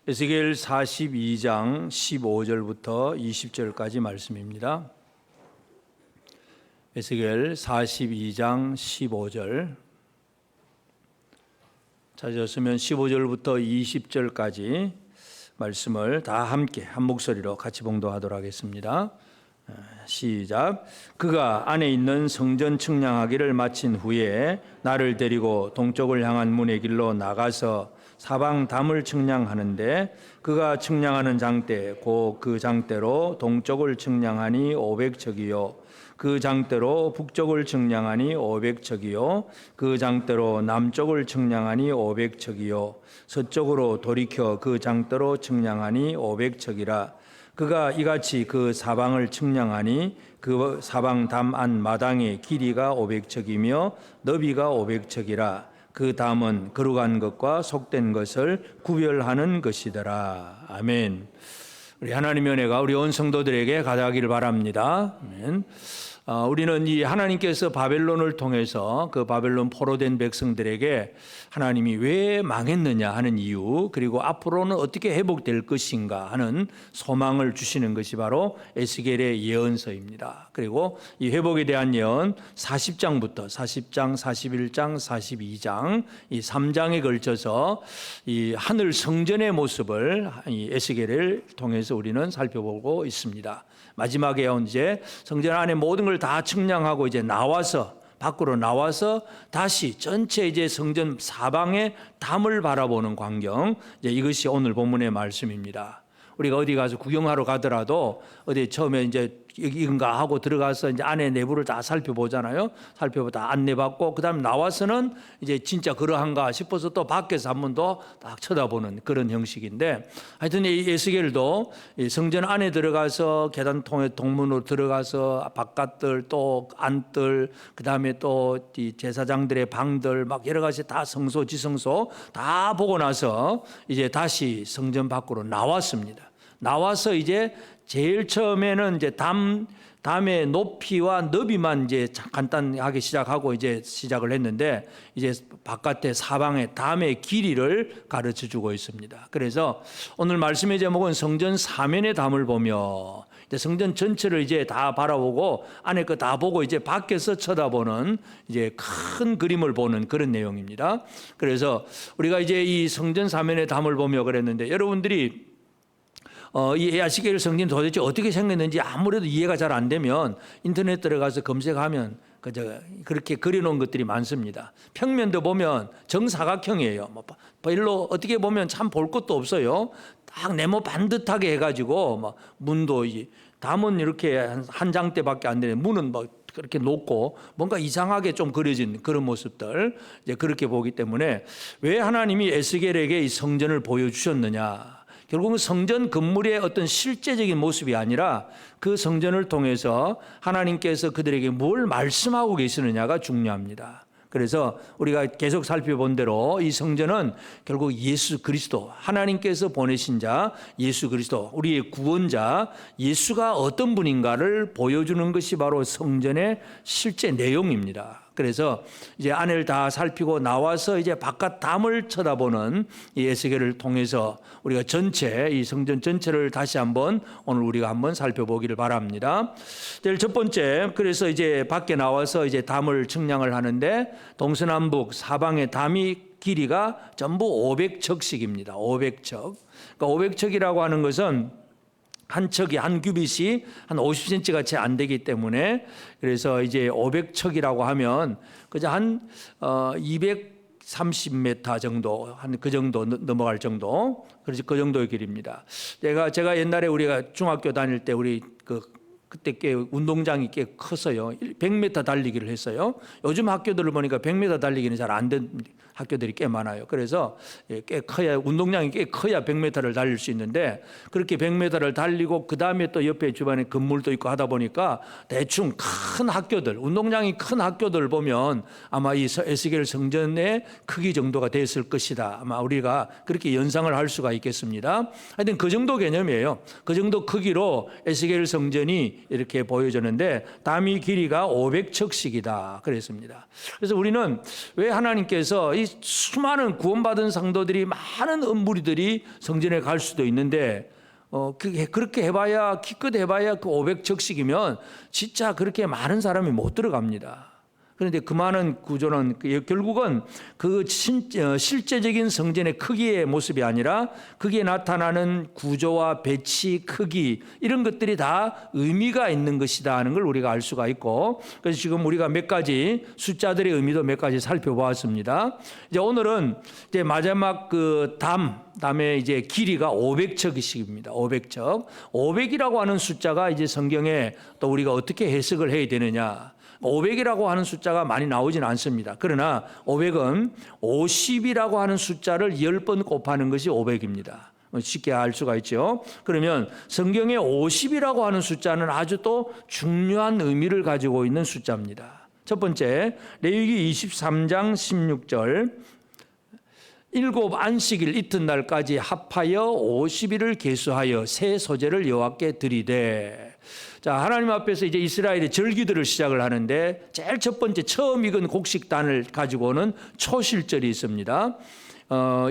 에스겔 42장 15절부터 20절까지 말씀입니다. 에스겔 42장 15절 찾으셨으면 15절부터 20절까지 말씀을 다 함께 한 목소리로 같이 봉독하도록 하겠습니다. 시작. 그가 안에 있는 성전 측량하기를 마친 후에 나를 데리고 동쪽을 향한 문의 길로 나가서 사방 담을 측량하는데 그가 측량하는 장대 곧 그 장대로 동쪽을 측량하니 500척이요 그 장대로 북쪽을 측량하니 500척이요 그 장대로 남쪽을 측량하니 500척이요 서쪽으로 돌이켜 그 장대로 측량하니 500척이라. 그가 이같이 그 사방을 측량하니 그 사방 담 안 마당의 길이가 500척이며 너비가 500척이라. 그 담은 거룩한 것과 속된 것을 구별하는 것이더라. 아멘. 우리 하나님의 은혜가 우리 온 성도들에게 가득하기를 바랍니다. 아멘. 우리는 이 하나님께서 바벨론을 통해서 그 바벨론 포로된 백성들에게 하나님이 왜 망했느냐 하는 이유, 그리고 앞으로는 어떻게 회복될 것인가 하는 소망을 주시는 것이 바로 에스겔의 예언서입니다. 그리고 이 회복에 대한 예언 40장부터 40장, 41장, 42장 이 3장에 걸쳐서 이 하늘 성전의 모습을 이 에스겔을 통해서 우리는 살펴보고 있습니다. 마지막에 이제 성전 안에 모든 걸 다 측량하고 이제 나와서 밖으로 나와서 다시 전체 이제 성전 사방의 담을 바라보는 광경, 이제 이것이 오늘 본문의 말씀입니다. 우리가 어디 가서 구경하러 가더라도 어디 처음에 이제 여기인가 하고 들어가서 이제 안에 내부를 다 살펴보잖아요. 살펴보다 안내받고 그다음에 나와서는 이제 진짜 그러한가 싶어서 또 밖에서 한 번 더 딱 쳐다보는 그런 형식인데, 하여튼 이 에스겔도 성전 안에 들어가서 계단 통해 동문으로 들어가서 바깥들 또 안들 그다음에 또 이 제사장들의 방들 막 여러 가지 다 성소 지성소 다 보고 나서 이제 다시 성전 밖으로 나왔습니다. 나와서 이제 제일 처음에는 이제 담의 높이와 너비만 이제 간단하게 시작하고 이제 시작을 했는데, 이제 바깥에 사방의 담의 길이를 가르쳐 주고 있습니다. 그래서 오늘 말씀의 제목은 성전 사면의 담을 보며, 이제 성전 전체를 이제 다 바라보고 안에 거 다 보고 이제 밖에서 쳐다보는 이제 큰 그림을 보는 그런 내용입니다. 그래서 우리가 이제 이 성전 사면의 담을 보며 그랬는데, 여러분들이 이 에스겔 성전 도대체 어떻게 생겼는지 아무래도 이해가 잘 안 되면 인터넷 들어가서 검색하면 그렇게 그려놓은 것들이 많습니다. 평면도 보면 정사각형이에요. 별로 어떻게 보면 참 볼 것도 없어요. 딱 네모 반듯하게 해가지고 문도 담은 이렇게 한 장대밖에 안 되는, 문은 그렇게 높고 뭔가 이상하게 좀 그려진 그런 모습들, 이제 그렇게 보기 때문에 왜 하나님이 에스겔에게 이 성전을 보여주셨느냐? 결국은 성전 건물의 어떤 실제적인 모습이 아니라 그 성전을 통해서 하나님께서 그들에게 뭘 말씀하고 계시느냐가 중요합니다. 그래서 우리가 계속 살펴본 대로 이 성전은 결국 예수 그리스도, 하나님께서 보내신 자 예수 그리스도, 우리의 구원자 예수가 어떤 분인가를 보여주는 것이 바로 성전의 실제 내용입니다. 그래서 이제 안을 다 살피고 나와서 이제 바깥 담을 쳐다보는 이 에스겔을 통해서 우리가 전체 이 성전 전체를 다시 한번 오늘 우리가 한번 살펴보기를 바랍니다. 제일 첫 번째, 그래서 이제 밖에 나와서 이제 담을 측량을 하는데 동서남북 사방의 담이 길이가 전부 500척씩입니다. 500척. 그러니까 500척이라고 하는 것은 한 척이 한 규빗이 한 50cm 같이 안 되기 때문에, 그래서 이제 500척이라고 하면 그저 한 230m 정도, 한 그 정도 넘어갈 정도, 그래서 그 정도의 길입니다. 제가 옛날에 우리가 중학교 다닐 때 우리 그때 꽤 운동장이 꽤 컸어요. 100m 달리기를 했어요. 요즘 학교들을 보니까 100m 달리기는 잘 안 된 학교들이 꽤 많아요. 그래서 꽤 커야, 운동장이 꽤 커야 100m를 달릴 수 있는데, 그렇게 100m를 달리고 그 다음에 또 옆에 주변에 건물도 있고 하다 보니까 대충 큰 학교들, 운동장이 큰 학교들을 보면 아마 이 에스겔 성전의 크기 정도가 됐을 것이다. 아마 우리가 그렇게 연상을 할 수가 있겠습니다. 하여튼 그 정도 개념이에요. 그 정도 크기로 에스겔 성전이 이렇게 보여졌는데 담이 길이가 500척씩이다 그랬습니다. 그래서 우리는 왜 하나님께서 이 이 수많은 구원받은 성도들이 많은 은무리들이 성전에 갈 수도 있는데 그렇게 해봐야 기껏 해봐야 그 500적씩이면 진짜 그렇게 많은 사람이 못 들어갑니다. 그런데 그 많은 구조는 결국은 그 실제적인 성전의 크기의 모습이 아니라 거기에 나타나는 구조와 배치, 크기 이런 것들이 다 의미가 있는 것이다 하는 걸 우리가 알 수가 있고, 그래서 지금 우리가 몇 가지 숫자들의 의미도 몇 가지 살펴보았습니다. 이제 오늘은 이제 마지막 그 담의 이제 길이가 500척이십니다. 500척. 500이라고 하는 숫자가 이제 성경에 또 우리가 어떻게 해석을 해야 되느냐. 500이라고 하는 숫자가 많이 나오진 않습니다. 그러나 500은 50이라고 하는 숫자를 10번 곱하는 것이 500입니다. 쉽게 알 수가 있죠. 그러면 성경에 50이라고 하는 숫자는 아주 또 중요한 의미를 가지고 있는 숫자입니다. 첫 번째, 레위기 23장 16절, 일곱 안식일 이튿날까지 합하여 50일을 계수하여 새 소재를 여호와께 드리되. 자, 하나님 앞에서 이제 이스라엘의 절기들을 시작을 하는데 제일 첫 번째 처음 익은 곡식단을 가지고는 초실절이 있습니다.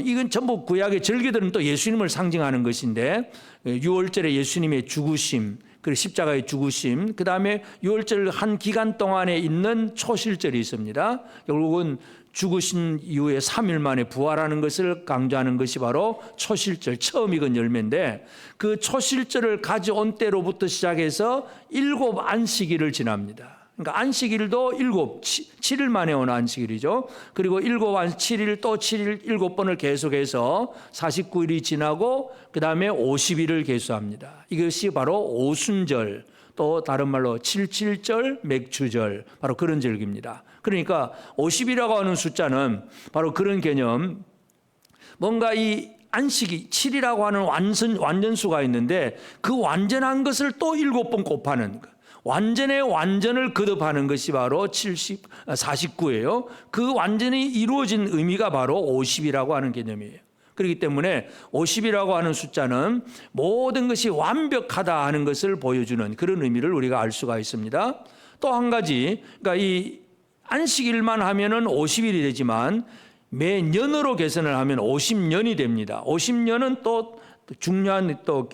이건 전부 구약의 절기들은 또 예수님을 상징하는 것인데 6월절에 예수님의 죽으심, 그리고 십자가의 죽으심, 그 다음에 6월절 한 기간 동안에 있는 초실절이 있습니다. 결국은 죽으신 이후에 3일 만에 부활하는 것을 강조하는 것이 바로 초실절, 처음 익은 열매인데 그 초실절을 가져온 때로부터 시작해서 7 안식일을 지납니다. 그러니까 안식일도 7일 만에 오는 안식일이죠. 그리고 7일 또 7일 7번을 계속해서 49일이 지나고 그 다음에 50일을 계수합니다. 이것이 바로 오순절, 또 다른 말로 77절, 맥추절, 바로 그런 절기입니다. 그러니까 50이라고 하는 숫자는 바로 그런 개념, 뭔가 이 안식이 7이라고 하는 완전수가 있는데 그 완전한 것을 또 7번 곱하는 것, 완전의 완전을 거듭하는 것이 바로 49예요. 그 완전히 이루어진 의미가 바로 50이라고 하는 개념이에요. 그렇기 때문에 50이라고 하는 숫자는 모든 것이 완벽하다 하는 것을 보여주는 그런 의미를 우리가 알 수가 있습니다. 또 한 가지, 그러니까 이 안식일만 하면은 50일이 되지만 매년으로 계산을 하면 50년이 됩니다. 50년은 또 중요한 또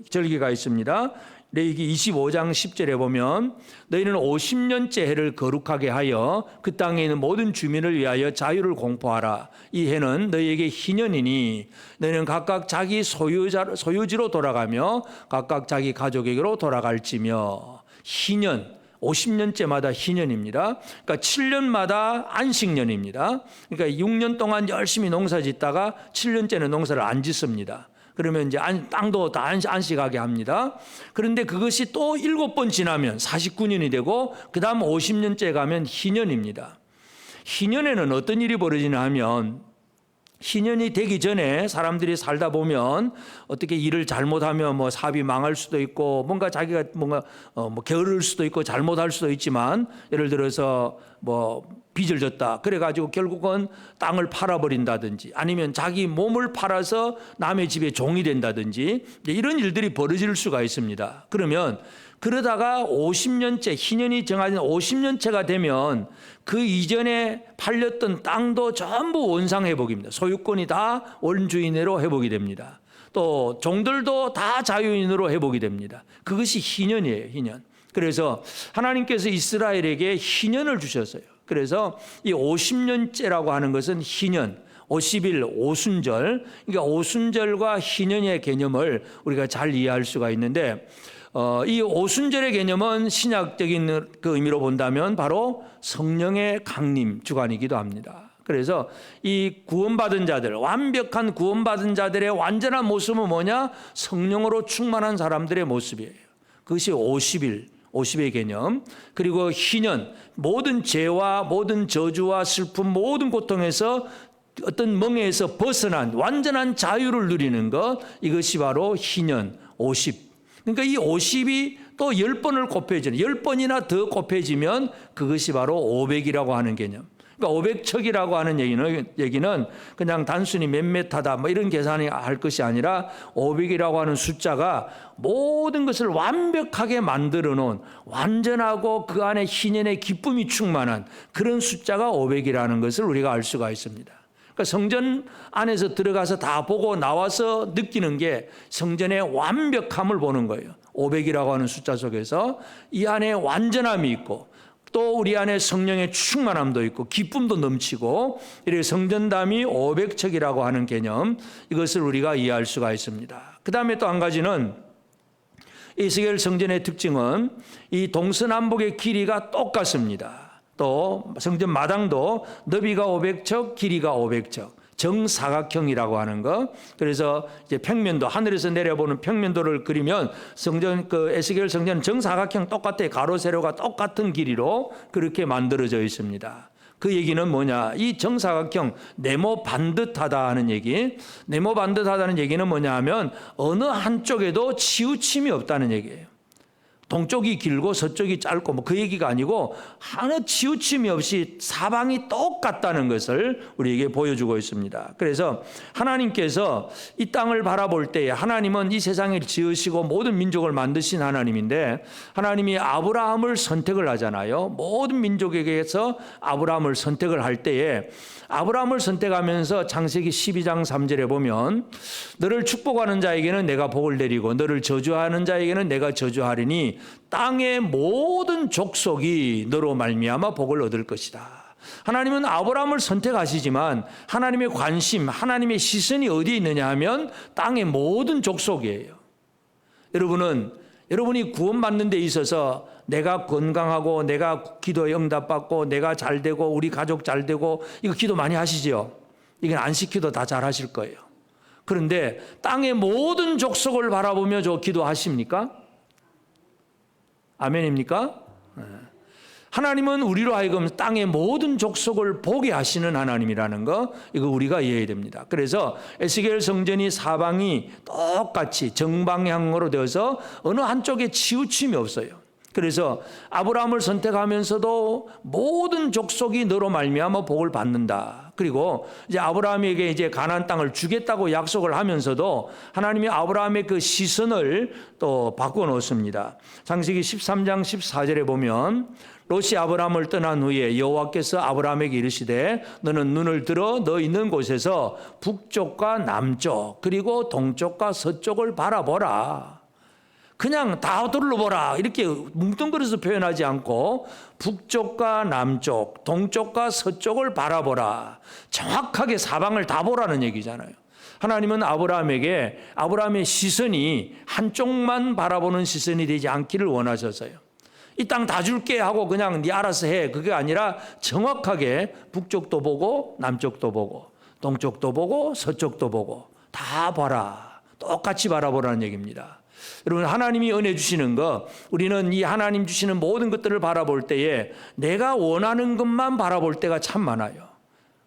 절기가 있습니다. 레위기 25장 10절에 보면 너희는 50년째 해를 거룩하게 하여 그 땅에 있는 모든 주민을 위하여 자유를 공포하라. 이 해는 너희에게 희년이니 너희는 각각 자기 소유지로 돌아가며 각각 자기 가족에게로 돌아갈지며. 희년, 50년째마다 희년입니다. 그러니까 7년마다 안식년입니다. 그러니까 6년 동안 열심히 농사 짓다가 7년째는 농사를 안 짓습니다. 그러면 이제 땅도 다 안식하게 합니다. 그런데 그것이 또 7번 지나면 49년이 되고 그 다음 50년째 가면 희년입니다. 희년에는 어떤 일이 벌어지냐 하면 희년이 되기 전에 사람들이 살다 보면 어떻게 일을 잘못하면 뭐 사업이 망할 수도 있고 뭔가 자기가 뭔가 게으를 수도 있고 잘못할 수도 있지만 예를 들어서 뭐 빚을 졌다. 그래가지고 결국은 땅을 팔아버린다든지 아니면 자기 몸을 팔아서 남의 집에 종이 된다든지 이런 일들이 벌어질 수가 있습니다. 그러면 그러다가 50년째, 희년이 정해진 50년째가 되면 그 이전에 팔렸던 땅도 전부 원상회복입니다. 소유권이 다 원주인으로 회복이 됩니다. 또 종들도 다 자유인으로 회복이 됩니다. 그것이 희년이에요, 희년. 그래서 하나님께서 이스라엘에게 희년을 주셨어요. 그래서 이 50년째라고 하는 것은 희년, 50일 오순절, 그러니까 오순절과 희년의 개념을 우리가 잘 이해할 수가 있는데 이 오순절의 개념은 신약적인 그 의미로 본다면 바로 성령의 강림 주간이기도 합니다. 그래서 이 구원받은 자들, 완벽한 구원받은 자들의 완전한 모습은 뭐냐? 성령으로 충만한 사람들의 모습이에요. 그것이 50의 개념. 그리고 희년, 모든 죄와 모든 저주와 슬픔, 모든 고통에서 어떤 멍에서 벗어난 완전한 자유를 누리는 것, 이것이 바로 희년 50. 그러니까 이 50이 또 10번을 곱해지는, 10번이나 더 곱해지면 그것이 바로 500이라고 하는 개념. 그러니까 500척이라고 하는 얘기는 그냥 단순히 몇몇하다 뭐 이런 계산이 할 것이 아니라 500이라고 하는 숫자가 모든 것을 완벽하게 만들어 놓은 완전하고 그 안에 희년의 기쁨이 충만한 그런 숫자가 500이라는 것을 우리가 알 수가 있습니다. 그러니까 성전 안에서 들어가서 다 보고 나와서 느끼는 게 성전의 완벽함을 보는 거예요. 500이라고 하는 숫자 속에서 이 안에 완전함이 있고 또 우리 안에 성령의 충만함도 있고 기쁨도 넘치고 이렇게 성전담이 500척이라고 하는 개념, 이것을 우리가 이해할 수가 있습니다. 그 다음에 또 한 가지는 에스겔 성전의 특징은 이 동서남북의 길이가 똑같습니다. 또 성전 마당도 너비가 500척, 길이가 500척, 정사각형이라고 하는 거. 그래서 이제 평면도, 하늘에서 내려보는 평면도를 그리면 성전, 그 에스겔 성전은 정사각형 똑같아요. 가로 세로가 똑같은 길이로 그렇게 만들어져 있습니다. 그 얘기는 뭐냐? 이 정사각형 네모 반듯하다 하는 얘기. 네모 반듯하다는 얘기는 뭐냐 하면 어느 한쪽에도 치우침이 없다는 얘기예요. 동쪽이 길고 서쪽이 짧고 뭐 그 얘기가 아니고 하나 치우침이 없이 사방이 똑같다는 것을 우리에게 보여주고 있습니다. 그래서 하나님께서 이 땅을 바라볼 때에 하나님은 이 세상을 지으시고 모든 민족을 만드신 하나님인데 하나님이 아브라함을 선택을 하잖아요. 모든 민족에게서 아브라함을 선택을 할 때에 아브라함을 선택하면서 창세기 12장 3절에 보면 너를 축복하는 자에게는 내가 복을 내리고 너를 저주하는 자에게는 내가 저주하리니 땅의 모든 족속이 너로 말미암아 복을 얻을 것이다. 하나님은 아브라함을 선택하시지만 하나님의 관심, 하나님의 시선이 어디에 있느냐 하면 땅의 모든 족속이에요. 여러분이 구원받는 데 있어서 내가 건강하고 내가 기도에 응답받고 내가 잘되고 우리 가족 잘되고 이거 기도 많이 하시죠? 이건 안 시켜도 다 잘하실 거예요. 그런데 땅의 모든 족속을 바라보며 저 기도하십니까? 아멘입니까? 하나님은 우리로 하여금 땅의 모든 족속을 보게 하시는 하나님이라는 거, 이거 우리가 이해해야 됩니다. 그래서 에스겔 성전이 사방이 똑같이 정방향으로 되어서 어느 한쪽에 치우침이 없어요. 그래서 아브라함을 선택하면서도 모든 족속이 너로 말미암아 복을 받는다. 그리고 이제 아브라함에게 이제 가나안 땅을 주겠다고 약속을 하면서도 하나님이 아브라함의 그 시선을 또 바꿔 놓습니다. 창세기 13장 14절에 보면 롯이 아브라함을 떠난 후에 여호와께서 아브라함에게 이르시되 너는 눈을 들어 너 있는 곳에서 북쪽과 남쪽 그리고 동쪽과 서쪽을 바라보라. 그냥 다 둘러보라 이렇게 뭉뚱그려서 표현하지 않고 북쪽과 남쪽, 동쪽과 서쪽을 바라보라. 정확하게 사방을 다 보라는 얘기잖아요. 하나님은 아브라함에게 아브라함의 시선이 한쪽만 바라보는 시선이 되지 않기를 원하셔서요. 이 땅 다 줄게 하고 그냥 네 알아서 해. 그게 아니라 정확하게 북쪽도 보고 남쪽도 보고 동쪽도 보고 서쪽도 보고 다 봐라. 똑같이 바라보라는 얘기입니다. 여러분, 하나님이 은혜 주시는 거, 우리는 이 하나님 주시는 모든 것들을 바라볼 때에 내가 원하는 것만 바라볼 때가 참 많아요.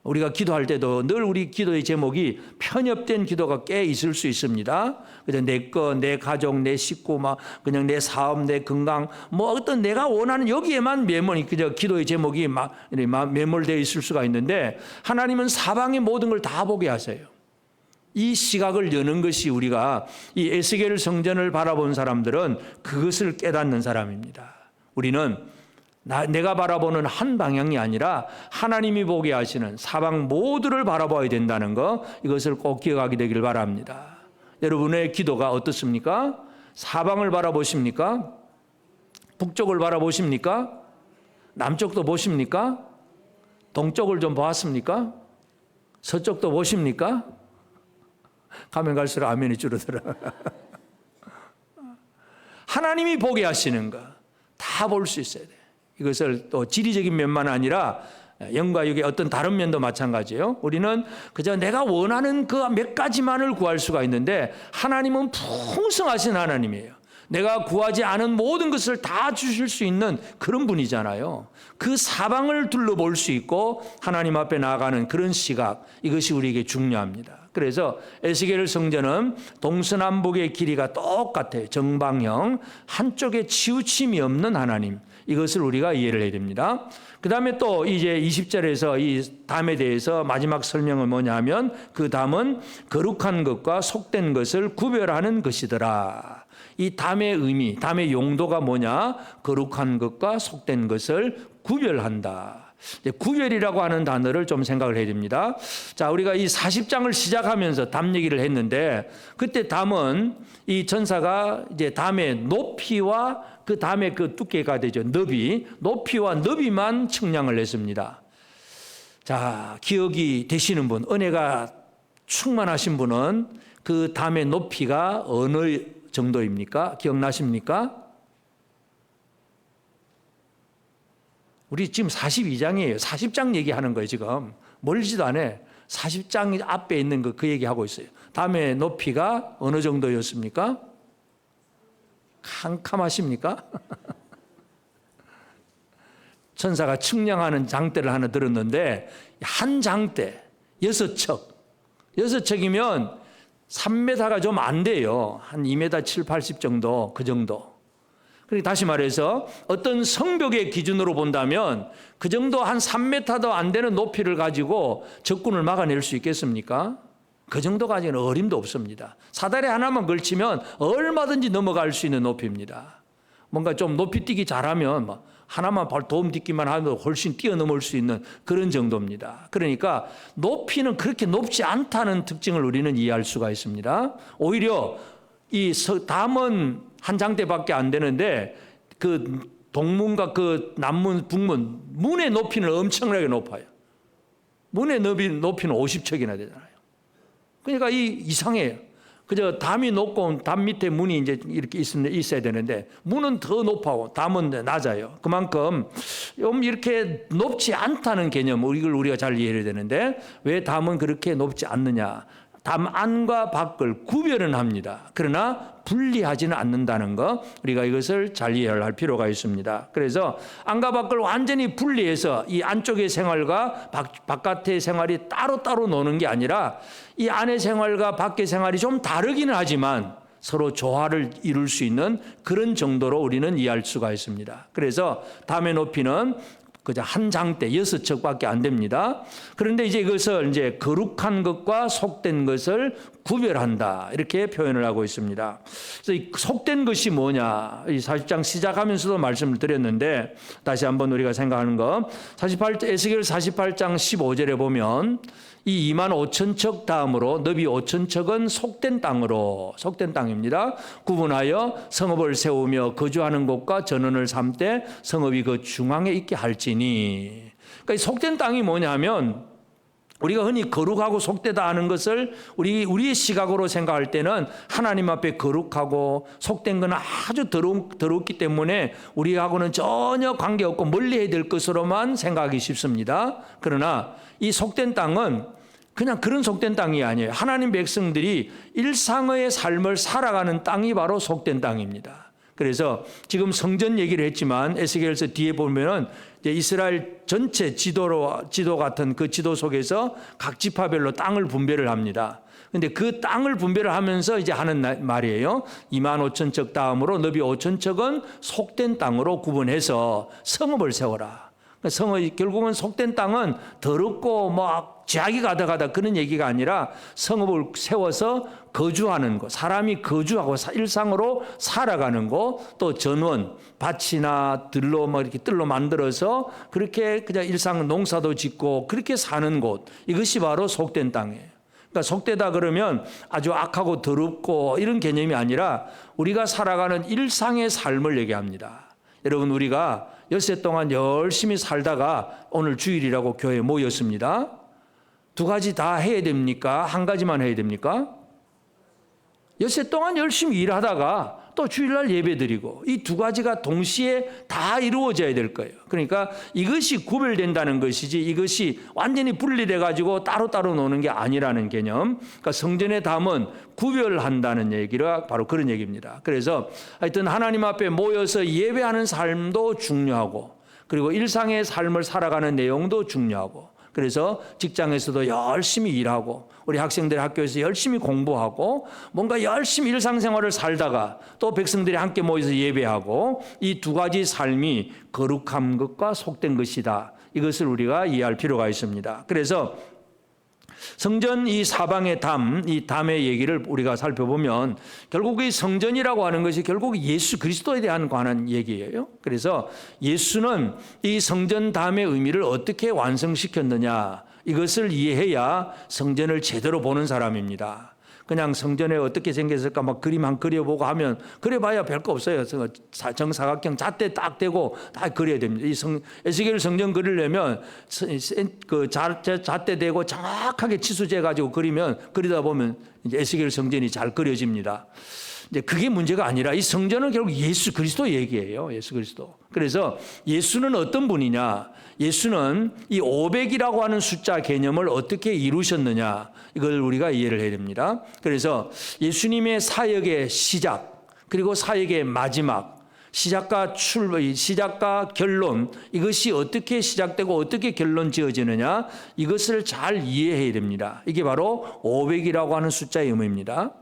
우리가 기도할 때도 늘 우리 기도의 제목이 편협된 기도가 꽤 있을 수 있습니다. 그냥 내 거, 내 가족, 내 식구, 막 그냥 내 사업, 내 건강, 뭐 어떤 내가 원하는 여기에만 그저 기도의 제목이 막 매몰되어 있을 수가 있는데 하나님은 사방의 모든 걸 다 보게 하세요. 이 시각을 여는 것이 우리가 이 에스겔 성전을 바라본 사람들은 그것을 깨닫는 사람입니다. 우리는 내가 바라보는 한 방향이 아니라 하나님이 보게 하시는 사방 모두를 바라봐야 된다는 거, 이것을 꼭 기억하게 되길 바랍니다. 여러분의 기도가 어떻습니까? 사방을 바라보십니까? 북쪽을 바라보십니까? 남쪽도 보십니까? 동쪽을 좀 보았습니까? 서쪽도 보십니까? 가면 갈수록 아멘이 줄어들어. 하나님이 보게 하시는 거 다 볼 수 있어야 돼요. 이것을 또 지리적인 면만 아니라 영과 육의 어떤 다른 면도 마찬가지예요. 우리는 그저 내가 원하는 그 몇 가지만을 구할 수가 있는데 하나님은 풍성하신 하나님이에요. 내가 구하지 않은 모든 것을 다 주실 수 있는 그런 분이잖아요. 그 사방을 둘러볼 수 있고 하나님 앞에 나아가는 그런 시각, 이것이 우리에게 중요합니다. 그래서 에스겔 성전은 동서남북의 길이가 똑같아요. 정방형, 한쪽에 치우침이 없는 하나님, 이것을 우리가 이해를 해야 됩니다. 그 다음에 또 이제 20절에서 이 담에 대해서 마지막 설명은 뭐냐면 그 담은 거룩한 것과 속된 것을 구별하는 것이더라. 이 담의 의미, 담의 용도가 뭐냐? 거룩한 것과 속된 것을 구별한다. 이제 구별이라고 하는 단어를 좀 생각을 해야 됩니다. 자, 우리가 이 40장을 시작하면서 담 얘기를 했는데, 그때 담은 이 전사가 이제 담의 높이와 그 담의 그 두께가 되죠. 높이와 너비만 측량을 했습니다. 자, 기억이 되시는 분, 은혜가 충만하신 분은 그 담의 높이가 어느 정도입니까? 기억나십니까? 우리 지금 42장이에요. 40장 얘기하는 거예요, 지금. 멀지도 않아. 40장 앞에 있는 그 얘기하고 있어요. 담의 높이가 어느 정도였습니까? 캄캄하십니까? 천사가 측량하는 장대를 하나 들었는데, 한 장대, 6척. 6척이면 3m가 좀 안 돼요. 한 2m 7, 80 정도, 그 정도. 그러니까 다시 말해서 어떤 성벽의 기준으로 본다면 그 정도 한 3m도 안 되는 높이를 가지고 적군을 막아낼 수 있겠습니까? 그 정도 가지고는 어림도 없습니다. 사다리 하나만 걸치면 얼마든지 넘어갈 수 있는 높이입니다. 뭔가 좀 높이 뛰기 잘하면 하나만 도움 딛기만 하면 훨씬 뛰어넘을 수 있는 그런 정도입니다. 그러니까 높이는 그렇게 높지 않다는 특징을 우리는 이해할 수가 있습니다. 오히려 이 담은 한 장대밖에 안 되는데 그 동문과 그 남문, 북문, 문의 높이는 엄청나게 높아요. 문의 높이는 50척이나 되잖아요. 그러니까 이상해요. 그저 담이 높고 담 밑에 문이 이제 이렇게 있어야 되는데 문은 더 높고 담은 낮아요. 그만큼 이렇게 높지 않다는 개념, 이걸 우리가 잘 이해해야 되는데 왜 담은 그렇게 높지 않느냐? 담 안과 밖을 구별은 합니다. 그러나 분리하지는 않는다는 거, 우리가 이것을 잘 이해할 필요가 있습니다. 그래서 안과 밖을 완전히 분리해서 이 안쪽의 생활과 바깥의 생활이 따로따로 노는 게 아니라 이 안의 생활과 밖의 생활이 좀 다르기는 하지만 서로 조화를 이룰 수 있는 그런 정도로 우리는 이해할 수가 있습니다. 그래서 담의 높이는 그저 한 장대 6척밖에 안 됩니다. 그런데 이제 이것을 이제 거룩한 것과 속된 것을 구별한다, 이렇게 표현을 하고 있습니다. 그래서 이 속된 것이 뭐냐, 이 40장 시작하면서도 말씀을 드렸는데 다시 한번 우리가 생각하는 거, 에스겔 48장 15절에 보면 이 25,000척 다음으로 너비 5,000척은 속된 땅입니다. 구분하여 성읍을 세우며 거주하는 곳과 전원을 삼되 성읍이 그 중앙에 있게 할지니. 그러니까 이 속된 땅이 뭐냐면 우리가 흔히 거룩하고 속되다 하는 것을 우리의 시각으로 생각할 때는 하나님 앞에 거룩하고 속된 건 아주 더럽기 때문에 우리하고는 전혀 관계없고 멀리해야 될 것으로만 생각하기 쉽습니다. 그러나 이 속된 땅은 그냥 그런 속된 땅이 아니에요. 하나님 백성들이 일상의 삶을 살아가는 땅이 바로 속된 땅입니다. 그래서 지금 성전 얘기를 했지만 에스겔서 뒤에 보면은 이제 이스라엘 전체 지도 같은 그 지도 속에서 각 지파별로 땅을 분배를 합니다. 근데 그 땅을 분배를 하면서 이제 하는 말이에요. 25,000척 다음으로 너비 5,000척은 속된 땅으로 구분해서 성읍을 세워라. 성의 결국은 속된 땅은 더럽고 막 죄악이 가득하다 그런 얘기가 아니라 성읍을 세워서 거주하는 것, 사람이 거주하고 일상으로 살아가는 것, 또 전원 밭이나 들로 뭐 이렇게 뜰로 만들어서 그렇게 그냥 일상 농사도 짓고 그렇게 사는 곳, 이것이 바로 속된 땅이에요. 그러니까 속되다 그러면 아주 악하고 더럽고 이런 개념이 아니라 우리가 살아가는 일상의 삶을 얘기합니다. 여러분, 우리가 엿새 동안 열심히 살다가 오늘 주일이라고 교회에 모였습니다. 두 가지 다 해야 됩니까? 한 가지만 해야 됩니까? 엿새 동안 열심히 일하다가 또 주일날 예배드리고 이 두 가지가 동시에 다 이루어져야 될 거예요. 그러니까 이것이 구별된다는 것이지 이것이 완전히 분리돼 가지고 따로따로 노는 게 아니라는 개념. 그러니까 성전의 담은 구별한다는 얘기가 바로 그런 얘기입니다. 그래서 하여튼 하나님 앞에 모여서 예배하는 삶도 중요하고 그리고 일상의 삶을 살아가는 내용도 중요하고 그래서 직장에서도 열심히 일하고 우리 학생들이 학교에서 열심히 공부하고 뭔가 열심히 일상생활을 살다가 또 백성들이 함께 모여서 예배하고 이 두 가지 삶이 거룩한 것과 속된 것이다. 이것을 우리가 이해할 필요가 있습니다. 그래서 성전 이 사방의 담, 이 담의 얘기를 우리가 살펴보면 결국 이 성전이라고 하는 것이 결국 예수 그리스도에 대한 관한 얘기예요. 그래서 예수는 이 성전 담의 의미를 어떻게 완성시켰느냐, 이것을 이해해야 성전을 제대로 보는 사람입니다. 그냥 성전에 어떻게 생겼을까 막 그림 한 그려보고 하면 그려봐야 별거 없어요. 정사각형 잣대 딱 대고 다 그려야 됩니다. 에스겔 성전 그리려면 그 잣대 대고 정확하게 치수재 가지고 그리다 보면 이제 에스겔 성전이 잘 그려집니다. 이제 그게 문제가 아니라 이 성전은 결국 예수 그리스도 얘기예요. 예수 그리스도. 그래서 예수는 어떤 분이냐? 예수는 이 500이라고 하는 숫자 개념을 어떻게 이루셨느냐, 이걸 우리가 이해를 해야 됩니다. 그래서 예수님의 사역의 시작, 그리고 사역의 마지막, 시작과 결론, 이것이 어떻게 시작되고 어떻게 결론 지어지느냐, 이것을 잘 이해해야 됩니다. 이게 바로 500이라고 하는 숫자의 의미입니다.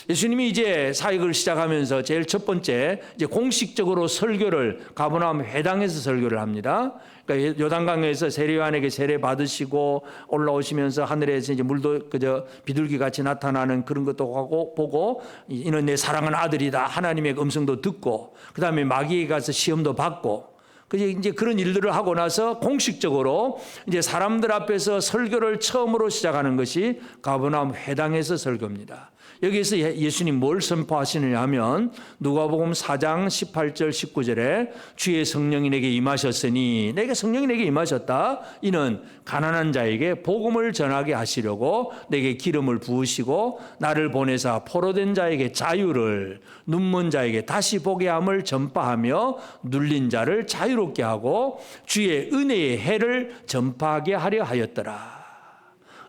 예수님이 이제 사역을 시작하면서 제일 첫 번째 이제 공식적으로 설교를 가버나움 회당에서 설교를 합니다. 그러니까 요단강에서 세례요한에게 세례 받으시고 올라오시면서 하늘에서 이제 물도 그저 비둘기 같이 나타나는 그런 것도 하고 보고, 이는 내 사랑하는 아들이다 하나님의 음성도 듣고, 그다음에 마귀에 가서 시험도 받고, 이제 그런 일들을 하고 나서 공식적으로 이제 사람들 앞에서 설교를 처음으로 시작하는 것이 가버나움 회당에서 설교입니다. 여기에서 예수님 뭘 선포하시느냐 하면 누가복음 4장 18절 19절에 주의 성령이 내게 임하셨으니, 내게 성령이 내게 임하셨다, 이는 가난한 자에게 복음을 전하게 하시려고 내게 기름을 부으시고 나를 보내사 포로된 자에게 자유를, 눈먼 자에게 다시 보게 함을 전파하며 눌린 자를 자유롭게 하고 주의 은혜의 해를 전파하게 하려 하였더라.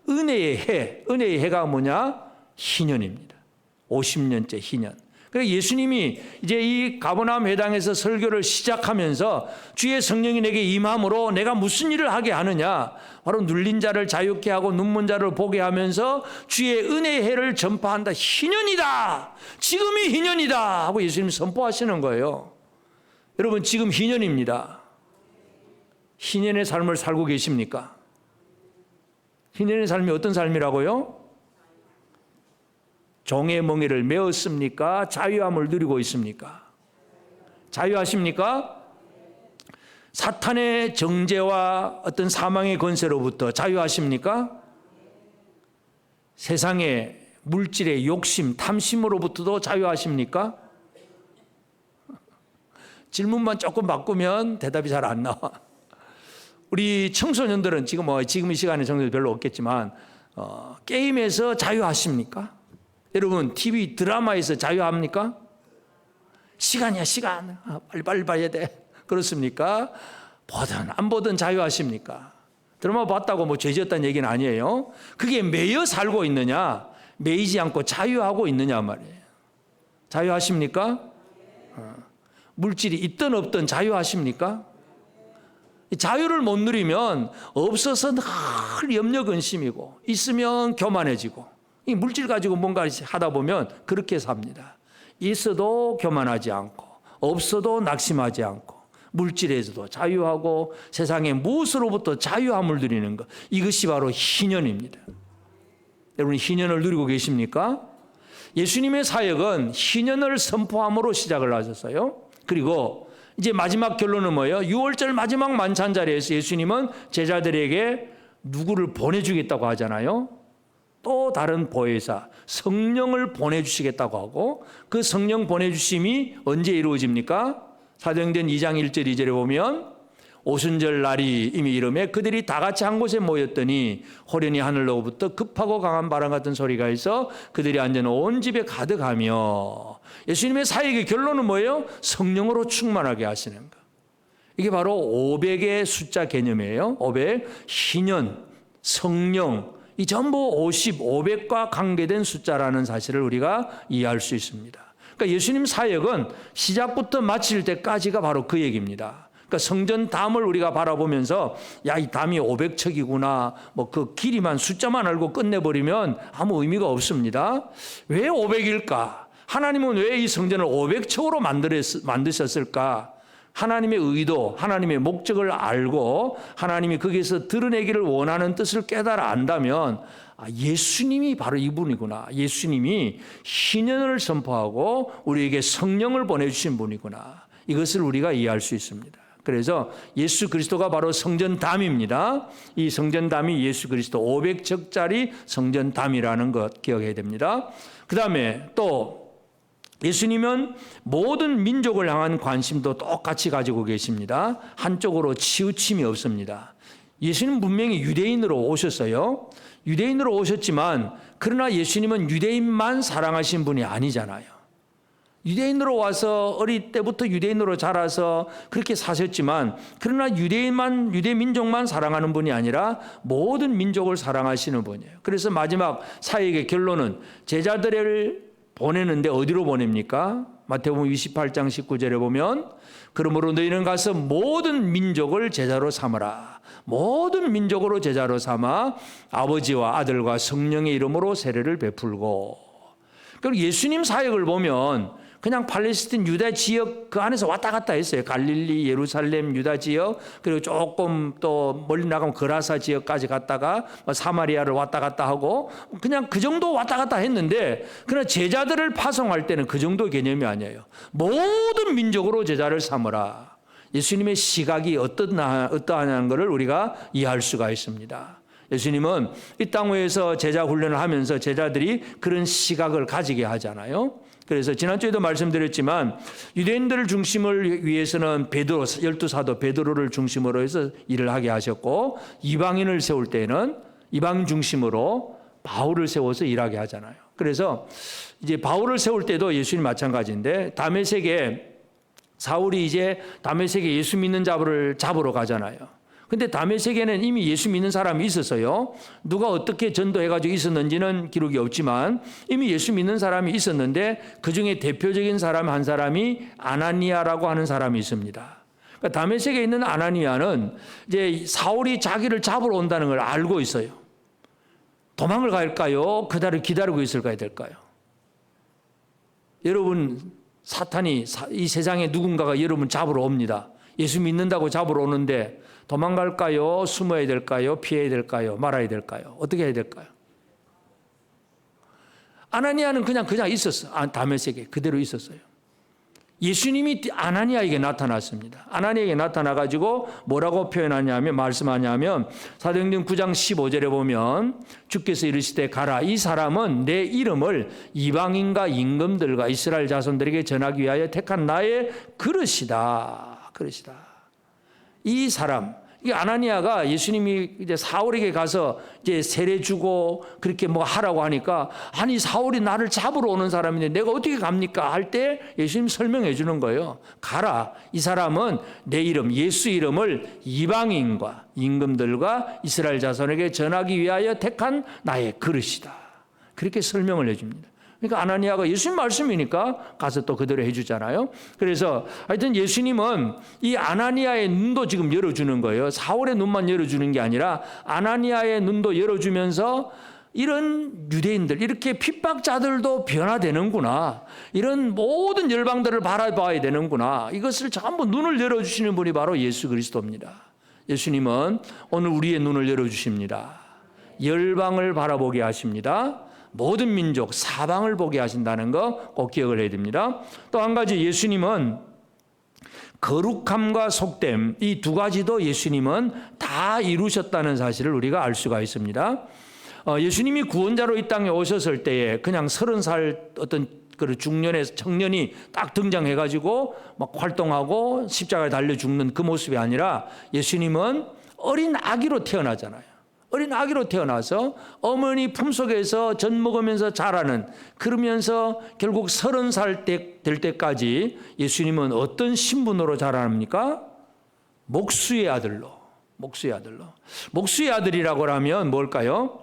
은혜의 해가 뭐냐? 희년입니다. 50년째 희년. 그래서 예수님이 이제 이 가버나움 회당에서 설교를 시작하면서 주의 성령이 내게 임함으로 내가 무슨 일을 하게 하느냐, 바로 눌린 자를 자유케 하고 눈먼 자를 보게 하면서 주의 은혜의 해를 전파한다. 희년이다, 지금이 희년이다 하고 예수님이 선포하시는 거예요. 여러분, 지금 희년입니다. 희년의 삶을 살고 계십니까? 희년의 삶이 어떤 삶이라고요? 종의 멍에를 메었습니까? 자유함을 누리고 있습니까? 자유하십니까? 사탄의 정죄와 어떤 사망의 권세로부터 자유하십니까? 세상의 물질의 욕심, 탐심으로부터도 자유하십니까? 질문만 조금 바꾸면 대답이 잘 안 나와. 우리 청소년들은 지금 이 시간에 청소년 별로 없겠지만 게임에서 자유하십니까? 여러분, TV 드라마에서 자유합니까? 시간이야, 시간. 빨리 봐야 돼. 그렇습니까? 보든 안 보든 자유하십니까? 드라마 봤다고 뭐 죄지었다는 얘기는 아니에요. 그게 매여 살고 있느냐, 매이지 않고 자유하고 있느냐 말이에요. 자유하십니까? 물질이 있든 없든 자유하십니까? 자유를 못 누리면 없어서 늘 염려 근심이고, 있으면 교만해지고, 이 물질 가지고 뭔가 하다 보면 그렇게 삽니다. 있어도 교만하지 않고, 없어도 낙심하지 않고, 물질에서도 자유하고 세상의 무엇으로부터 자유함을 누리는 것, 이것이 바로 희년입니다. 여러분, 희년을 누리고 계십니까? 예수님의 사역은 희년을 선포함으로 시작을 하셨어요. 그리고 이제 마지막 결론은 뭐예요? 6월절 마지막 만찬 자리에서 예수님은 제자들에게 누구를 보내주겠다고 하잖아요. 또 다른 보혜사 성령을 보내주시겠다고 하고, 그 성령 보내주심이 언제 이루어집니까? 사도행전 2장 1절 2절에 보면 오순절 날이 이미 이르매 그들이 다 같이 한 곳에 모였더니 호련히 하늘로부터 급하고 강한 바람 같은 소리가 있어 그들이 앉은 온 집에 가득하며, 예수님의 사역의 결론은 뭐예요? 성령으로 충만하게 하시는 것. 이게 바로 500의 숫자 개념이에요. 500, 희년, 성령, 이 전부 50, 500과 관계된 숫자라는 사실을 우리가 이해할 수 있습니다. 그러니까 예수님 사역은 시작부터 마칠 때까지가 바로 그 얘기입니다. 그러니까 성전 담을 우리가 바라보면서 야, 이 담이 500척이구나, 뭐 그 길이만 숫자만 알고 끝내버리면 아무 의미가 없습니다. 왜 500일까? 하나님은 왜 이 성전을 500척으로 만드셨을까? 하나님의 의도, 하나님의 목적을 알고 하나님이 거기에서 드러내기를 원하는 뜻을 깨달아 안다면 예수님이 바로 이분이구나. 예수님이 신년을 선포하고 우리에게 성령을 보내주신 분이구나. 이것을 우리가 이해할 수 있습니다. 그래서 예수 그리스도가 바로 성전담입니다. 이 성전담이 예수 그리스도 500척짜리 성전담이라는 것 기억해야 됩니다. 그 다음에 또 예수님은 모든 민족을 향한 관심도 똑같이 가지고 계십니다. 한쪽으로 치우침이 없습니다. 예수님은 분명히 유대인으로 오셨어요. 유대인으로 오셨지만 그러나 예수님은 유대인만 사랑하신 분이 아니잖아요. 유대인으로 와서 어릴 때부터 유대인으로 자라서 그렇게 사셨지만 그러나 유대 민족만 사랑하는 분이 아니라 모든 민족을 사랑하시는 분이에요. 그래서 마지막 사역의 결론은 제자들을 보내는데 어디로 보냅니까? 마태복음 28장 19절에 보면 그러므로 너희는 가서 모든 민족을 제자로 삼으라. 모든 민족으로 제자로 삼아 아버지와 아들과 성령의 이름으로 세례를 베풀고. 그리고 예수님 사역을 보면 그냥 팔레스틴 유다 지역 그 안에서 왔다 갔다 했어요. 갈릴리, 예루살렘, 유다 지역, 그리고 조금 또 멀리 나가면 거라사 지역까지 갔다가 사마리아를 왔다 갔다 하고 그냥 그 정도 왔다 갔다 했는데 그러나 제자들을 파송할 때는 그 정도 개념이 아니에요. 모든 민족으로 제자를 삼으라. 예수님의 시각이 어떠하냐는 것을 우리가 이해할 수가 있습니다. 예수님은 이 땅 위에서 제자 훈련을 하면서 제자들이 그런 시각을 가지게 하잖아요. 그래서 지난주에도 말씀드렸지만 유대인들을 중심을 위해서는 베드로, 12사도 베드로를 중심으로 해서 일을 하게 하셨고 이방인을 세울 때는 이방인 중심으로 바울을 세워서 일하게 하잖아요. 그래서 이제 바울을 세울 때도 예수님 마찬가지인데 다메섹에 사울이 이제 다메섹에 예수 믿는 자를 잡으러 가잖아요. 근데 다메섹에는 이미 예수 믿는 사람이 있었어요. 누가 어떻게 전도해가지고 있었는지는 기록이 없지만 이미 예수 믿는 사람이 있었는데 그 중에 대표적인 사람 한 사람이 아나니아라고 하는 사람이 있습니다. 그러니까 다메섹에 있는 아나니아는 이제 사울이 자기를 잡으러 온다는 걸 알고 있어요. 도망을 갈까요? 그달을 기다리고 있을까야 될까요? 여러분, 사탄이 이 세상에 누군가가 여러분 잡으러 옵니다. 예수 믿는다고 잡으러 오는데 도망갈까요? 숨어야 될까요? 피해야 될까요? 말아야 될까요? 어떻게 해야 될까요? 아나니아는 그냥 있었어. 다메섹에 그대로 있었어요. 예수님이 아나니아에게 나타났습니다. 아나니아에게 나타나가지고 뭐라고 표현하냐면 말씀하냐면 사도행전 9장 15절에 보면 주께서 이르시되 가라. 이 사람은 내 이름을 이방인과 임금들과 이스라엘 자손들에게 전하기 위하여 택한 나의 그릇이다. 이 사람, 이 아나니아가 예수님이 이제 사울에게 가서 이제 세례 주고 그렇게 뭐 하라고 하니까 아니 사울이 나를 잡으러 오는 사람인데 내가 어떻게 갑니까? 할 때 예수님 설명해 주는 거예요. 가라. 이 사람은 내 이름 예수 이름을 이방인과 임금들과 이스라엘 자손에게 전하기 위하여 택한 나의 그릇이다. 그렇게 설명을 해 줍니다. 그러니까 아나니아가 예수님 말씀이니까 가서 또 그대로 해주잖아요. 그래서 하여튼 예수님은 이 아나니아의 눈도 지금 열어주는 거예요. 사울의 눈만 열어주는 게 아니라 아나니아의 눈도 열어주면서 이런 유대인들, 이렇게 핍박자들도 변화되는구나. 이런 모든 열방들을 바라봐야 되는구나. 이것을 전부 눈을 열어주시는 분이 바로 예수 그리스도입니다. 예수님은 오늘 우리의 눈을 열어주십니다. 열방을 바라보게 하십니다. 모든 민족, 사방을 보게 하신다는 거 꼭 기억을 해야 됩니다. 또 한 가지 예수님은 거룩함과 속됨 이 두 가지도 예수님은 다 이루셨다는 사실을 우리가 알 수가 있습니다. 예수님이 구원자로 이 땅에 오셨을 때에 그냥 30살 어떤 그 중년의 청년이 딱 등장해가지고 막 활동하고 십자가에 달려 죽는 그 모습이 아니라 예수님은 어린 아기로 태어나잖아요. 어린 아기로 태어나서 어머니 품속에서 젖 먹으면서 자라는 그러면서 결국 30살 될 때까지 예수님은 어떤 신분으로 자라납니까? 목수의 아들로. 목수의 아들이라고 하면 뭘까요?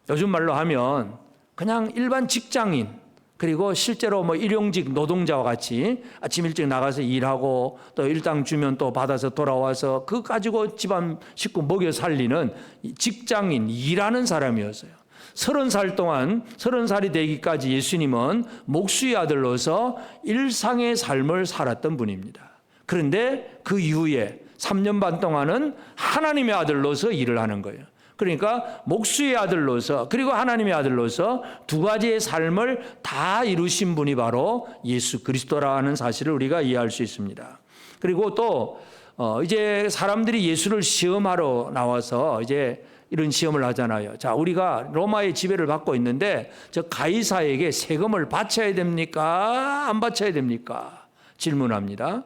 요즘 말로 하면 그냥 일반 직장인 그리고 실제로 뭐 일용직 노동자와 같이 아침 일찍 나가서 일하고 또 일당 주면 또 받아서 돌아와서 그거 가지고 집안 식구 먹여 살리는 직장인 일하는 사람이었어요. 30살 동안 30살이 되기까지 예수님은 목수의 아들로서 일상의 삶을 살았던 분입니다. 그런데 그 이후에 3년 반 동안은 하나님의 아들로서 일을 하는 거예요. 그러니까 목수의 아들로서 그리고 하나님의 아들로서 두 가지의 삶을 다 이루신 분이 바로 예수 그리스도라는 사실을 우리가 이해할 수 있습니다. 그리고 또 이제 사람들이 예수를 시험하러 나와서 이제 이런 시험을 하잖아요. 자, 우리가 로마의 지배를 받고 있는데 저 가이사에게 세금을 바쳐야 됩니까? 안 바쳐야 됩니까? 질문합니다.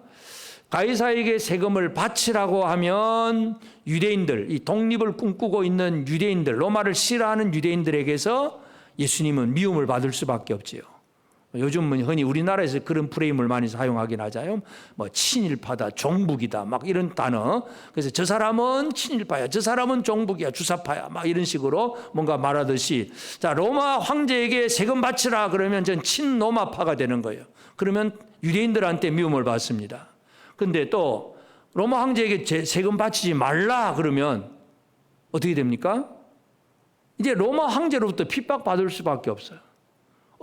가이사에게 세금을 바치라고 하면 유대인들, 이 독립을 꿈꾸고 있는 유대인들, 로마를 싫어하는 유대인들에게서 예수님은 미움을 받을 수밖에 없지요. 요즘은 흔히 우리나라에서 그런 프레임을 많이 사용하긴 하잖아요. 뭐 친일파다, 종북이다, 막 이런 단어. 그래서 저 사람은 친일파야, 저 사람은 종북이야, 주사파야, 막 이런 식으로 뭔가 말하듯이, 자, 로마 황제에게 세금 바치라 그러면 전 친로마파가 되는 거예요. 그러면 유대인들한테 미움을 받습니다. 근데 또 로마 황제에게 세금 바치지 말라 그러면 어떻게 됩니까? 이제 로마 황제로부터 핍박받을 수밖에 없어요.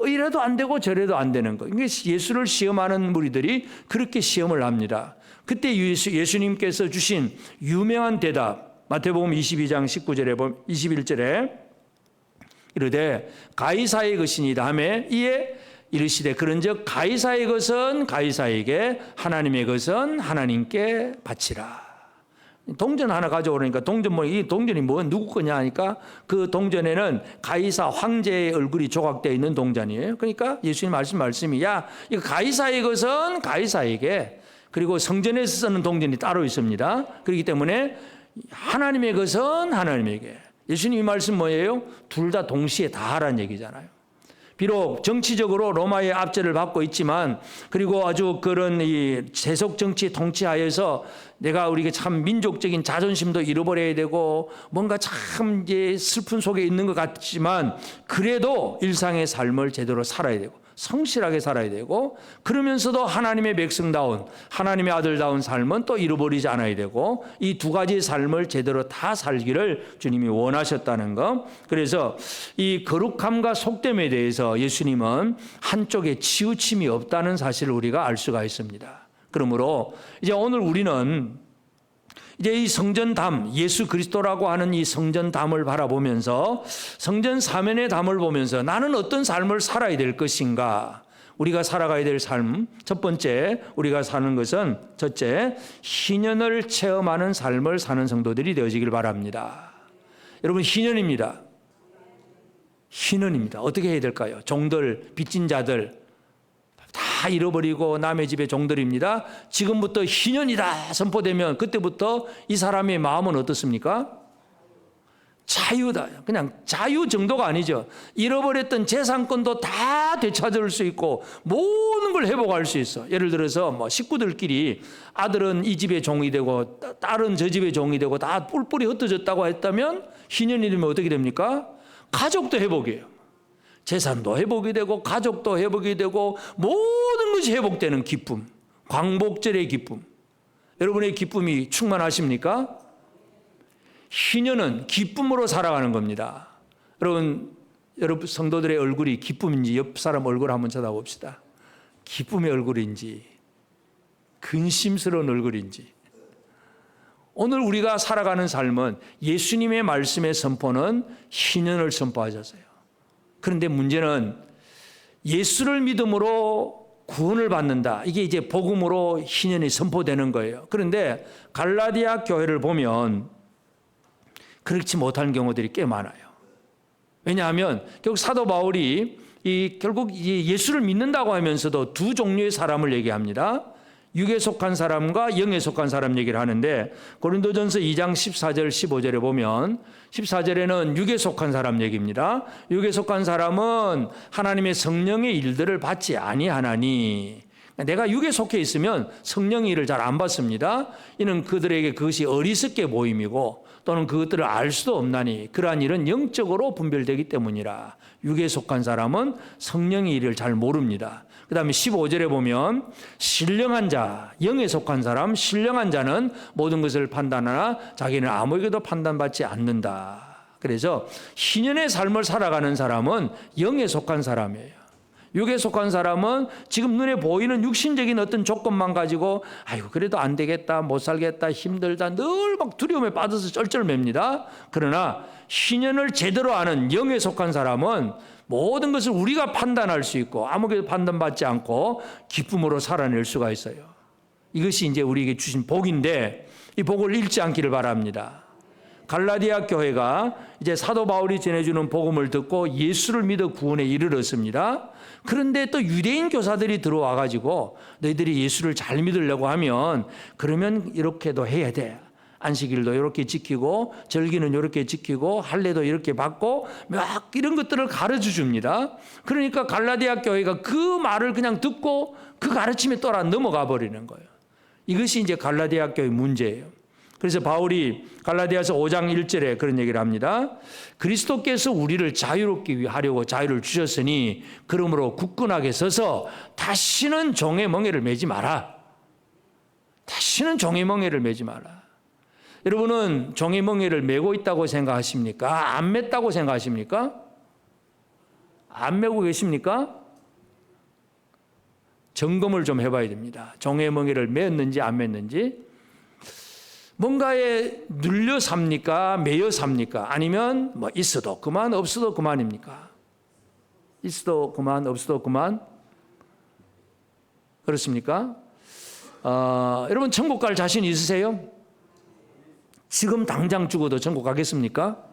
이래도 안 되고 저래도 안 되는 거예요. 예수를 시험하는 무리들이 그렇게 시험을 합니다. 그때 예수님께서 주신 유명한 대답, 마태복음 22장 19절에 보면 21절에 이르되 가이사의 것이니이다 하매 이에 이르시되 그런즉 가이사의 것은 가이사에게 하나님의 것은 하나님께 바치라. 동전 하나 가져오라니까 이 동전이 누구 거냐 하니까 그 동전에는 가이사 황제의 얼굴이 조각되어 있는 동전이에요. 그러니까 예수님 말씀이 야, 이거 가이사의 것은 가이사에게, 그리고 성전에서 쓰는 동전이 따로 있습니다. 그렇기 때문에 하나님의 것은 하나님에게. 예수님 이 말씀 뭐예요? 둘 다 동시에 다 하라는 얘기잖아요. 비록 정치적으로 로마의 압제를 받고 있지만, 그리고 아주 그런 이 세속 정치 통치하에서 우리가 참 민족적인 자존심도 잃어버려야 되고 뭔가 참 이제 슬픈 속에 있는 것 같지만, 그래도 일상의 삶을 제대로 살아야 되고 성실하게 살아야 되고, 그러면서도 하나님의 백성다운 하나님의 아들다운 삶은 또 잃어버리지 않아야 되고, 이 두 가지 삶을 제대로 다 살기를 주님이 원하셨다는 것. 그래서 이 거룩함과 속됨에 대해서 예수님은 한쪽에 치우침이 없다는 사실을 우리가 알 수가 있습니다. 그러므로 이제 오늘 우리는 이제 이 성전담, 예수 그리스도라고 하는 이 성전담을 바라보면서, 성전 사면의 담을 보면서 나는 어떤 삶을 살아야 될 것인가, 우리가 살아가야 될 삶, 첫 번째 우리가 사는 것은 첫째, 희년을 체험하는 삶을 사는 성도들이 되어지길 바랍니다. 여러분, 희년입니다. 희년입니다. 어떻게 해야 될까요? 종들, 빚진 자들 다 잃어버리고 남의 집의 종들입니다. 지금부터 희년이다 선포되면 그때부터 이 사람의 마음은 어떻습니까? 자유다. 그냥 자유 정도가 아니죠. 잃어버렸던 재산권도 다 되찾을 수 있고 모든 걸 회복할 수 있어. 예를 들어서 뭐 식구들끼리 아들은 이 집의 종이 되고 딸은 저 집의 종이 되고 다 뿔뿔이 흩어졌다고 했다면, 희년이 되면 어떻게 됩니까? 가족도 회복이에요. 재산도 회복이 되고 가족도 회복이 되고 모든 것이 회복되는 기쁨, 광복절의 기쁨. 여러분의 기쁨이 충만하십니까? 희년은 기쁨으로 살아가는 겁니다. 여러분 성도들의 얼굴이 기쁨인지 옆 사람 얼굴 한번 쳐다봅시다. 기쁨의 얼굴인지 근심스러운 얼굴인지. 오늘 우리가 살아가는 삶은 예수님의 말씀의 선포는 희년을 선포하셨어요. 그런데 문제는 예수를 믿음으로 구원을 받는다. 이게 이제 복음으로 희년이 선포되는 거예요. 그런데 갈라디아 교회를 보면 그렇지 못한 경우들이 꽤 많아요. 왜냐하면 결국 사도 바울이 결국 예수를 믿는다고 하면서도 두 종류의 사람을 얘기합니다. 육에 속한 사람과 영에 속한 사람 얘기를 하는데, 고린도전서 2장 14절 15절에 보면 14절에는 육에 속한 사람 얘기입니다. 육에 속한 사람은 하나님의 성령의 일들을 받지 아니하나니, 내가 육에 속해 있으면 성령의 일을 잘 안 받습니다. 이는 그들에게 그것이 어리석게 보임이고 또는 그것들을 알 수도 없나니 그러한 일은 영적으로 분별되기 때문이라. 육에 속한 사람은 성령의 일을 잘 모릅니다. 그 다음에 15절에 보면 신령한 자, 영에 속한 사람, 신령한 자는 모든 것을 판단하나 자기는 아무에게도 판단받지 않는다. 그래서 희년의 삶을 살아가는 사람은 영에 속한 사람이에요. 육에 속한 사람은 지금 눈에 보이는 육신적인 어떤 조건만 가지고 아이고 그래도 안 되겠다, 못 살겠다, 힘들다, 늘 막 두려움에 빠져서 쩔쩔맵니다. 그러나 신현을 제대로 아는 영에 속한 사람은 모든 것을 우리가 판단할 수 있고 아무것도 판단받지 않고 기쁨으로 살아낼 수가 있어요. 이것이 이제 우리에게 주신 복인데 이 복을 잃지 않기를 바랍니다. 갈라디아 교회가 이제 사도 바울이 전해주는 복음을 듣고 예수를 믿어 구원에 이르렀습니다. 그런데 또 유대인 교사들이 들어와 가지고 너희들이 예수를 잘 믿으려고 하면 그러면 이렇게도 해야 돼. 안식일도 이렇게 지키고 절기는 이렇게 지키고 할례도 이렇게 받고 막 이런 것들을 가르쳐 줍니다. 그러니까 갈라디아 교회가 그 말을 그냥 듣고 그 가르침에 따라 넘어가 버리는 거예요. 이것이 이제 갈라디아 교회의 문제예요. 그래서 바울이 갈라디아서 5장 1절에 그런 얘기를 합니다. 그리스도께서 우리를 자유롭게 하려고 자유를 주셨으니 그러므로 굳건하게 서서 다시는 종의 멍에를 매지 마라. 다시는 종의 멍에를 매지 마라. 여러분은 종의 멍에를 메고 있다고 생각하십니까? 안 맸다고 생각하십니까? 안 메고 계십니까? 점검을 좀 해봐야 됩니다. 종의 멍에를 맸는지 안 맸는지. 뭔가에 눌려 삽니까? 매여 삽니까? 아니면 뭐 있어도 그만 없어도 그만입니까? 있어도 그만 없어도 그만? 그렇습니까? 여러분 천국 갈 자신 있으세요? 지금 당장 죽어도 천국 가겠습니까?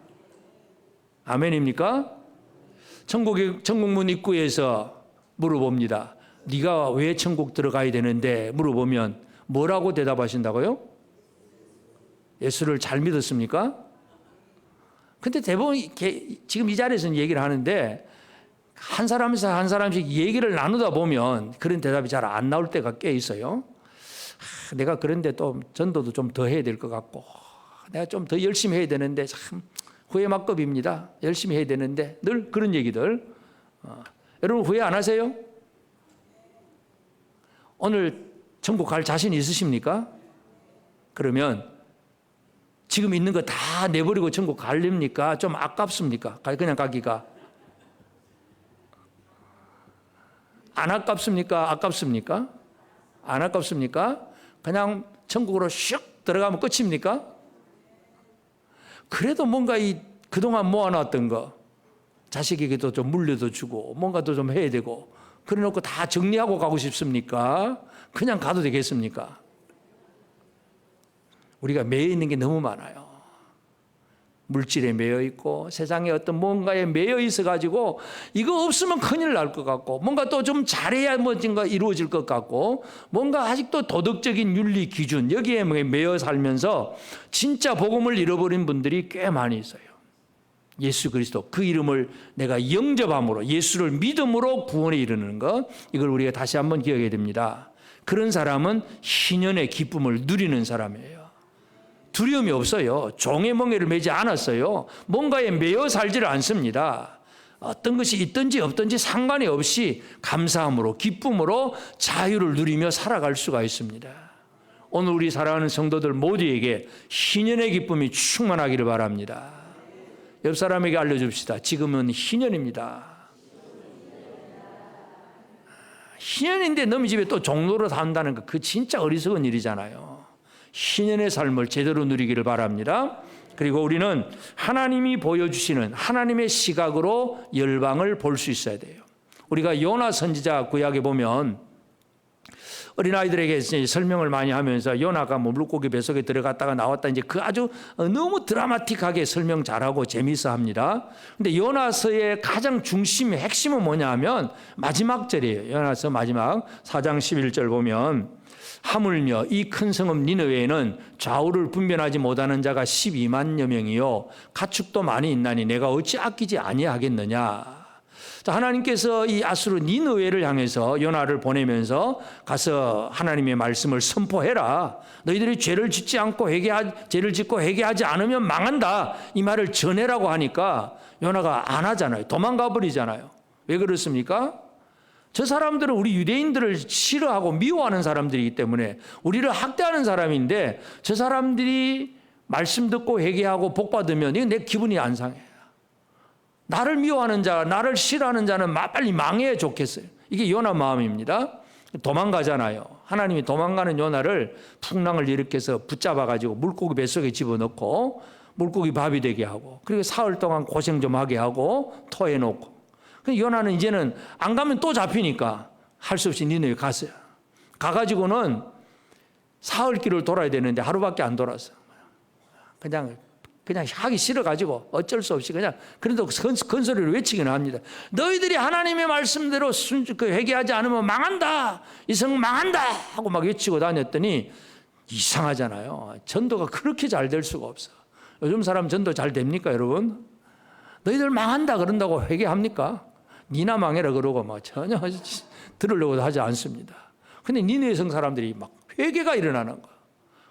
아멘입니까? 천국문 입구에서 물어봅니다. 네가 왜 천국 들어가야 되는데 물어보면 뭐라고 대답하신다고요? 예수를 잘 믿었습니까? 근데 대부분 지금 이 자리에서는 얘기를 하는데 한 사람씩 얘기를 나누다 보면 그런 대답이 잘 안 나올 때가 꽤 있어요. 내가 그런데 또 전도도 좀 더 해야 될 것 같고 내가 좀 더 열심히 해야 되는데 참 후회막급입니다. 열심히 해야 되는데 늘 그런 얘기들. 여러분 후회 안 하세요? 오늘 천국 갈 자신 있으십니까? 그러면 지금 있는 거 다 내버리고 천국 가렵니까? 좀 아깝습니까? 그냥 가기가. 안 아깝습니까? 아깝습니까? 안 아깝습니까? 그냥 천국으로 슉 들어가면 끝입니까? 그래도 뭔가 그동안 모아놨던 거 자식에게도 좀 물려도 주고 뭔가도 좀 해야 되고 그래 놓고 다 정리하고 가고 싶습니까? 그냥 가도 되겠습니까? 우리가 매여 있는 게 너무 많아요. 물질에 매여 있고 세상에 어떤 뭔가에 매여 있어 가지고 이거 없으면 큰일 날 것 같고 뭔가 또 좀 잘해야 뭔가 이루어질 것 같고 뭔가 아직도 도덕적인 윤리 기준 여기에 매여 살면서 진짜 복음을 잃어버린 분들이 꽤 많이 있어요. 예수 그리스도 그 이름을 내가 영접함으로 예수를 믿음으로 구원에 이르는 것 이걸 우리가 다시 한번 기억해야 됩니다. 그런 사람은 희년의 기쁨을 누리는 사람이에요. 두려움이 없어요. 종의 멍에를 매지 않았어요. 뭔가에 매여 살지를 않습니다. 어떤 것이 있든지 없든지 상관이 없이 감사함으로 기쁨으로 자유를 누리며 살아갈 수가 있습니다. 오늘 우리 사랑하는 성도들 모두에게 희년의 기쁨이 충만하기를 바랍니다. 옆 사람에게 알려줍시다. 지금은 희년입니다. 희년인데 너희 집에 또 종로로 산다는 거 그 진짜 어리석은 일이잖아요. 희년의 삶을 제대로 누리기를 바랍니다. 그리고 우리는 하나님이 보여주시는 하나님의 시각으로 열방을 볼 수 있어야 돼요. 우리가 요나 선지자 구약에 보면 어린아이들에게 설명을 많이 하면서 요나가 뭐 물고기 뱃속에 들어갔다가 나왔다 이제 그 아주 너무 드라마틱하게 설명 잘하고 재미있어 합니다. 근데 요나서의 가장 중심의 핵심은 뭐냐 하면 마지막 절이에요. 요나서 마지막 4장 11절 보면 하물며 이 큰 성읍 니느웨에는 좌우를 분별하지 못하는 자가 12만여 명이요 가축도 많이 있나니 내가 어찌 아끼지 아니하겠느냐. 자, 하나님께서 이 아수르 니느웨를 향해서 요나를 보내면서 가서 하나님의 말씀을 선포해라. 너희들이 죄를 짓지 않고 죄를 짓고 회개하지 않으면 망한다. 이 말을 전해라고 하니까 요나가 안 하잖아요. 도망가 버리잖아요. 왜 그렇습니까? 저 사람들은 우리 유대인들을 싫어하고 미워하는 사람들이기 때문에 우리를 학대하는 사람인데 저 사람들이 말씀 듣고 회개하고 복 받으면 이건 내 기분이 안 상해요. 나를 미워하는 자, 나를 싫어하는 자는 빨리 망해야 좋겠어요. 이게 요나 마음입니다. 도망가잖아요. 하나님이 도망가는 요나를 풍랑을 일으켜서 붙잡아가지고 물고기 뱃속에 집어넣고 물고기 밥이 되게 하고, 그리고 사흘 동안 고생 좀 하게 하고 토해놓고, 요나는 이제는 안 가면 또 잡히니까 할 수 없이 니네에 갔어요. 가가지고는 사흘 길을 돌아야 되는데 하루밖에 안 돌았어. 그냥 하기 싫어가지고 어쩔 수 없이 그냥, 그래도 큰소리를 외치기는 합니다. 너희들이 하나님의 말씀대로 회개하지 않으면 망한다, 이 성 망한다 하고 막 외치고 다녔더니 이상하잖아요. 전도가 그렇게 잘 될 수가 없어. 요즘 사람 전도 잘 됩니까, 여러분? 너희들 망한다 그런다고 회개합니까? 니나 망해라 그러고 막 전혀 들으려고도 하지 않습니다. 근데 니느웨 성 사람들이 막 회개가 일어나는 거야.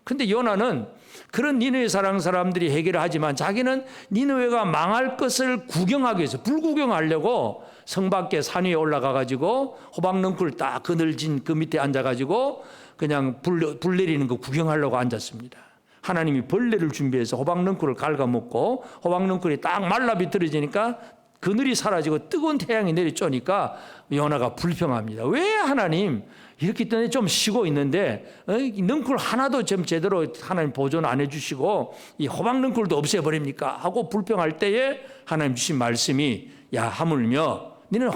근데 요나는 그런 니느웨 사람들이 회개를 하지만 자기는 니느웨가 망할 것을 구경하기 위해서, 불구경하려고 성 밖에 산 위에 올라가가지고 호박넝쿨 딱 그늘진 그 밑에 앉아가지고 그냥 불 내리는 거 구경하려고 앉았습니다. 하나님이 벌레를 준비해서 호박넝쿨을 갉아먹고 호박넝쿨이 딱 말라 비틀어지니까 그늘이 사라지고 뜨거운 태양이 내리쬐니까 요나가 불평합니다. 왜 하나님 이렇게 있더니 좀 쉬고 있는데 넝쿨 하나도 좀 제대로 하나님 보존 안 해주시고 이 호박넝쿨도 없애버립니까? 하고 불평할 때에 하나님 주신 말씀이, 야 하물며 너는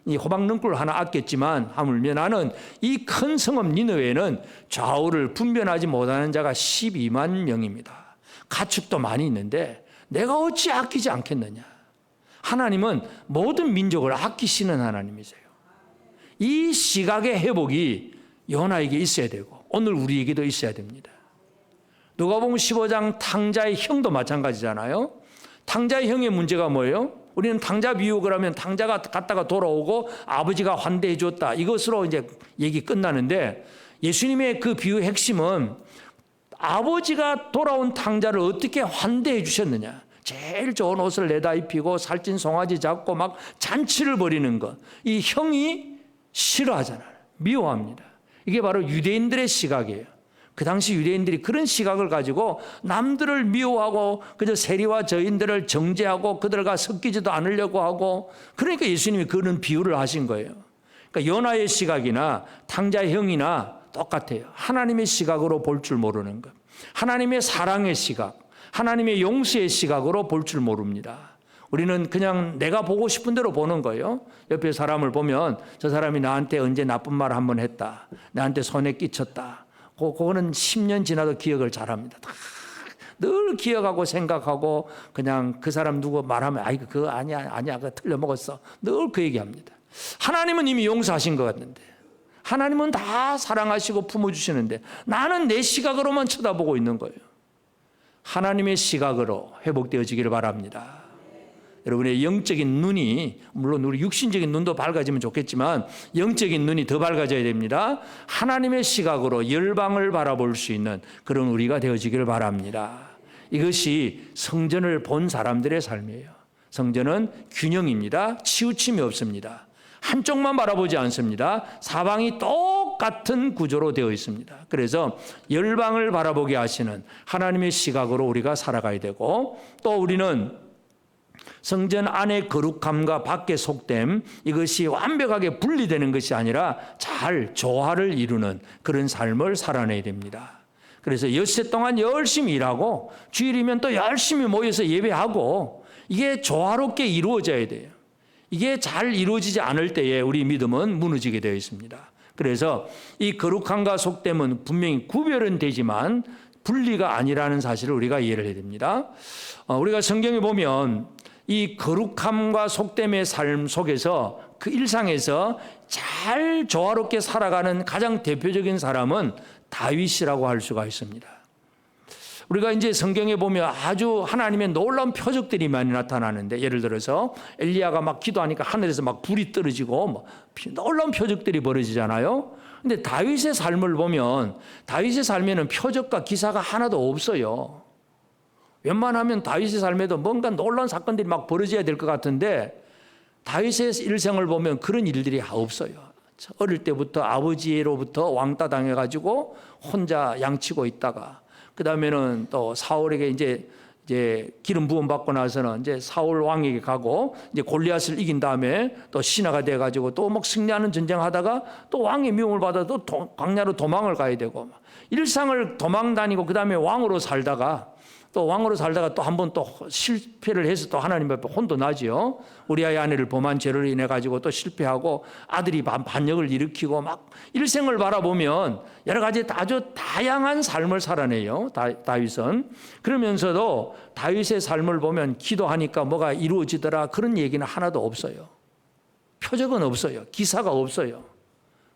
이 호박넝쿨 하나 아꼈지만 하물며 나는 이 큰 성읍 니느웨에는 좌우를 분별하지 못하는 자가 12만 명입니다. 가축도 많이 있는데 내가 어찌 아끼지 않겠느냐. 하나님은 모든 민족을 아끼시는 하나님이세요. 이 시각의 회복이 요나에게 있어야 되고 오늘 우리에게도 있어야 됩니다. 누가복음 15장 탕자의 형도 마찬가지잖아요. 탕자의 형의 문제가 뭐예요? 우리는 탕자 비유를 하면 탕자가 갔다가 돌아오고 아버지가 환대해 줬다, 이것으로 이제 얘기 끝나는데, 예수님의 그 비유의 핵심은 아버지가 돌아온 탕자를 어떻게 환대해 주셨느냐. 제일 좋은 옷을 내다 입히고 살찐 송아지 잡고 막 잔치를 벌이는 것. 이 형이 싫어하잖아요. 미워합니다. 이게 바로 유대인들의 시각이에요. 그 당시 유대인들이 그런 시각을 가지고 남들을 미워하고 그저 세리와 저인들을 정죄하고 그들과 섞이지도 않으려고 하고, 그러니까 예수님이 그런 비유를 하신 거예요. 그러니까 요나의 시각이나 탕자의 형이나 똑같아요. 하나님의 시각으로 볼 줄 모르는 것. 하나님의 사랑의 시각, 하나님의 용서의 시각으로 볼 줄 모릅니다. 우리는 그냥 내가 보고 싶은 대로 보는 거예요. 옆에 사람을 보면 저 사람이 나한테 언제 나쁜 말 한 번 했다, 나한테 손해 끼쳤다, 그거는 10년 지나도 기억을 잘합니다. 늘 기억하고 생각하고 그냥 그 사람 누구 말하면 아이 그거 아니야 그거 틀려 먹었어, 늘 그 얘기합니다. 하나님은 이미 용서하신 것 같는데, 하나님은 다 사랑하시고 품어주시는데 나는 내 시각으로만 쳐다보고 있는 거예요. 하나님의 시각으로 회복되어지기를 바랍니다. 여러분의 영적인 눈이, 물론 우리 육신적인 눈도 밝아지면 좋겠지만 영적인 눈이 더 밝아져야 됩니다. 하나님의 시각으로 열방을 바라볼 수 있는 그런 우리가 되어지기를 바랍니다. 이것이 성전을 본 사람들의 삶이에요. 성전은 균형입니다. 치우침이 없습니다. 한쪽만 바라보지 않습니다. 사방이 똑같은 구조로 되어 있습니다. 그래서 열방을 바라보게 하시는 하나님의 시각으로 우리가 살아가야 되고, 또 우리는 성전 안의 거룩함과 밖의 속됨, 이것이 완벽하게 분리되는 것이 아니라 잘 조화를 이루는 그런 삶을 살아내야 됩니다. 그래서 엿새 동안 열심히 일하고 주일이면 또 열심히 모여서 예배하고, 이게 조화롭게 이루어져야 돼요. 이게 잘 이루어지지 않을 때에 우리 믿음은 무너지게 되어 있습니다. 그래서 이 거룩함과 속됨은 분명히 구별은 되지만 분리가 아니라는 사실을 우리가 이해를 해야 됩니다. 우리가 성경에 보면 이 거룩함과 속됨의 삶 속에서 그 일상에서 잘 조화롭게 살아가는 가장 대표적인 사람은 다윗이라고 할 수가 있습니다. 우리가 이제 성경에 보면 아주 하나님의 놀라운 표적들이 많이 나타나는데, 예를 들어서 엘리야가 막 기도하니까 하늘에서 막 불이 떨어지고 뭐 놀라운 표적들이 벌어지잖아요. 근데 다윗의 삶을 보면 다윗의 삶에는 표적과 기사가 하나도 없어요. 웬만하면 다윗의 삶에도 뭔가 놀라운 사건들이 막 벌어져야 될 것 같은데 다윗의 일생을 보면 그런 일들이 없어요. 어릴 때부터 아버지로부터 왕따 당해가지고 혼자 양치고 있다가, 그 다음에는 또 사울에게 이제 이제 기름 부음 받고 나서는 이제 사울 왕에게 가고 이제 골리앗을 이긴 다음에 또 신하가 돼 가지고 또 막 승리하는 전쟁하다가 또 왕의 미움을 받아 또 광야로 도망을 가야 되고 일상을 도망 다니고 그다음에 왕으로 살다가 또 한 번 또 실패를 해서 또 하나님 앞에 혼도 나지요. 우리아의 아내를 범한 죄를 인해 가지고 또 실패하고 아들이 반역을 일으키고 막 일생을 바라보면 여러 가지 아주 다양한 삶을 살아내요. 다윗은. 그러면서도 다윗의 삶을 보면 기도하니까 뭐가 이루어지더라 그런 얘기는 하나도 없어요. 표적은 없어요. 기사가 없어요.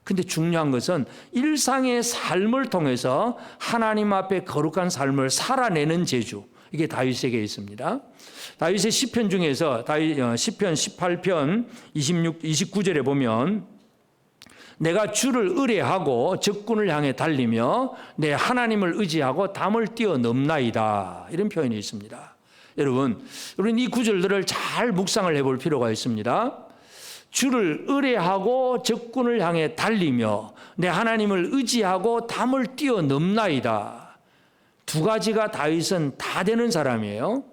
근데 중요한 것은 일상의 삶을 통해서 하나님 앞에 거룩한 삶을 살아내는 재주, 이게 다윗에게 있습니다. 다윗의 시편 중에서 시편 18편 29절에 보면 내가 주를 의뢰하고 적군을 향해 달리며 내 하나님을 의지하고 담을 뛰어넘나이다, 이런 표현이 있습니다. 여러분, 우리는 이 구절들을 잘 묵상을 해볼 필요가 있습니다. 주를 의뢰하고 적군을 향해 달리며 내 하나님을 의지하고 담을 뛰어넘나이다. 두 가지가 다윗은 다 되는 사람이에요.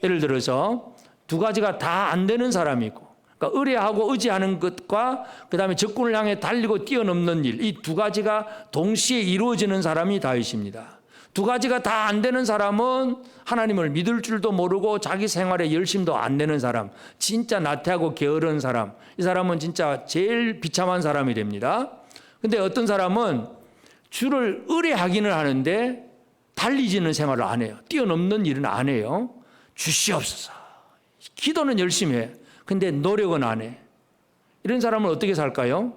예를 들어서 두 가지가 다 안 되는 사람이 있고, 그러니까 의뢰하고 의지하는 것과 그다음에 적군을 향해 달리고 뛰어넘는 일, 이 두 가지가 동시에 이루어지는 사람이 다윗입니다. 두 가지가 다 안 되는 사람은 하나님을 믿을 줄도 모르고 자기 생활에 열심도 안 내는 사람, 진짜 나태하고 게으른 사람, 이 사람은 진짜 제일 비참한 사람이 됩니다. 근데 어떤 사람은 주를 의뢰하기는 하는데 달리지는 생활을 안 해요. 뛰어넘는 일은 안 해요. 주시옵소서. 기도는 열심히 해. 근데 노력은 안 해. 이런 사람은 어떻게 살까요?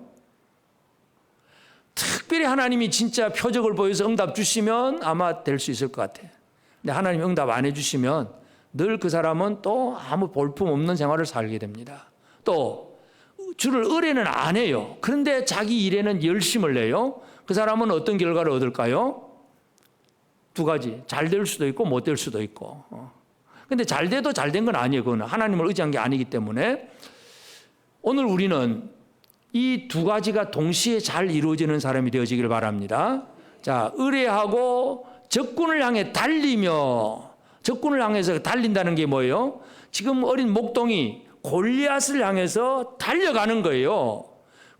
특별히 하나님이 진짜 표적을 보여서 응답 주시면 아마 될 수 있을 것 같아요. 근데 하나님이 응답 안 해주시면 늘 그 사람은 또 아무 볼품 없는 생활을 살게 됩니다. 또 주를 의뢰는 안 해요. 그런데 자기 일에는 열심을 내요. 그 사람은 어떤 결과를 얻을까요? 두 가지. 잘 될 수도 있고 못 될 수도 있고. 근데 잘 돼도 잘 된 건 아니에요. 그거는 하나님을 의지한 게 아니기 때문에 오늘 우리는 이 두 가지가 동시에 잘 이루어지는 사람이 되어지길 바랍니다. 자, 의뢰하고 적군을 향해 달리며, 적군을 향해서 달린다는 게 뭐예요? 지금 어린 목동이 골리앗을 향해서 달려가는 거예요.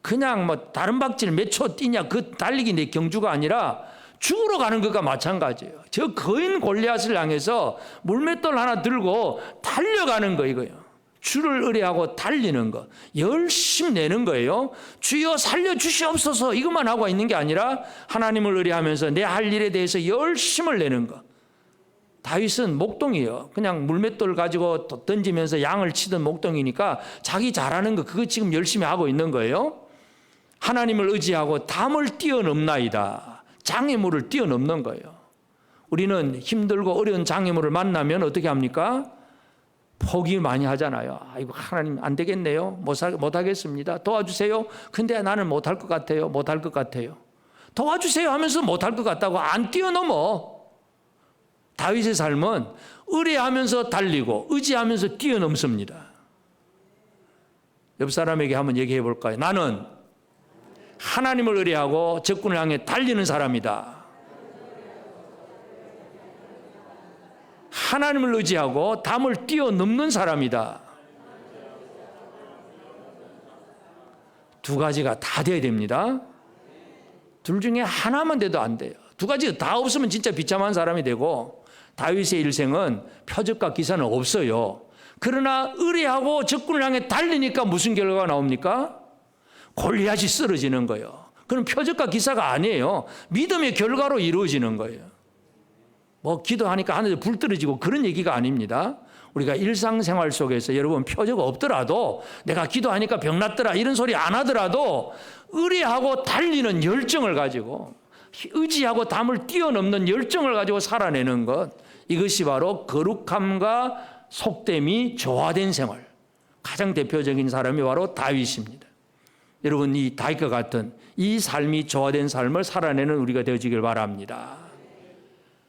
그냥 뭐 다른 박질 몇 초 뛰냐 그 달리기 내 경주가 아니라 죽으러 가는 것과 마찬가지예요. 저 거인 골리앗을 향해서 물맷돌 하나 들고 달려가는 거 이거예요. 주를 의뢰하고 달리는 것, 열심 내는 거예요. 주여 살려주시옵소서 이것만 하고 있는 게 아니라 하나님을 의뢰하면서 내 할 일에 대해서 열심을 내는 것. 다윗은 목동이에요. 그냥 물맷돌 가지고 던지면서 양을 치던 목동이니까 자기 잘하는 거 그거 지금 열심히 하고 있는 거예요. 하나님을 의지하고 담을 뛰어넘나이다. 장애물을 뛰어넘는 거예요. 우리는 힘들고 어려운 장애물을 만나면 어떻게 합니까? 포기 많이 하잖아요. 아이고 하나님 안 되겠네요. 못 하겠습니다. 도와주세요. 근데 나는 못할 것 같아요. 못할 것 같아요. 도와주세요 하면서 못할 것 같다고 안 뛰어넘어. 다윗의 삶은 의뢰하면서 달리고 의지하면서 뛰어넘습니다. 옆 사람에게 한번 얘기해 볼까요? 나는 하나님을 의뢰하고 적군을 향해 달리는 사람이다. 하나님을 의지하고 담을 뛰어넘는 사람이다. 두 가지가 다 돼야 됩니다. 둘 중에 하나만 돼도 안 돼요. 두 가지가 다 없으면 진짜 비참한 사람이 되고 다윗의 일생은 표적과 기사는 없어요. 그러나 의뢰하고 적군을 향해 달리니까 무슨 결과가 나옵니까? 골리앗이 쓰러지는 거예요. 그건 표적과 기사가 아니에요. 믿음의 결과로 이루어지는 거예요. 뭐 기도하니까 하늘에 불 떨어지고 그런 얘기가 아닙니다. 우리가 일상생활 속에서 여러분 표적 없더라도 내가 기도하니까 병 났더라 이런 소리 안 하더라도 의뢰하고 달리는 열정을 가지고 의지하고 담을 뛰어넘는 열정을 가지고 살아내는 것, 이것이 바로 거룩함과 속됨이 조화된 생활. 가장 대표적인 사람이 바로 다윗입니다. 여러분 이 다윗과 같은 이 삶이 조화된 삶을 살아내는 우리가 되어지길 바랍니다.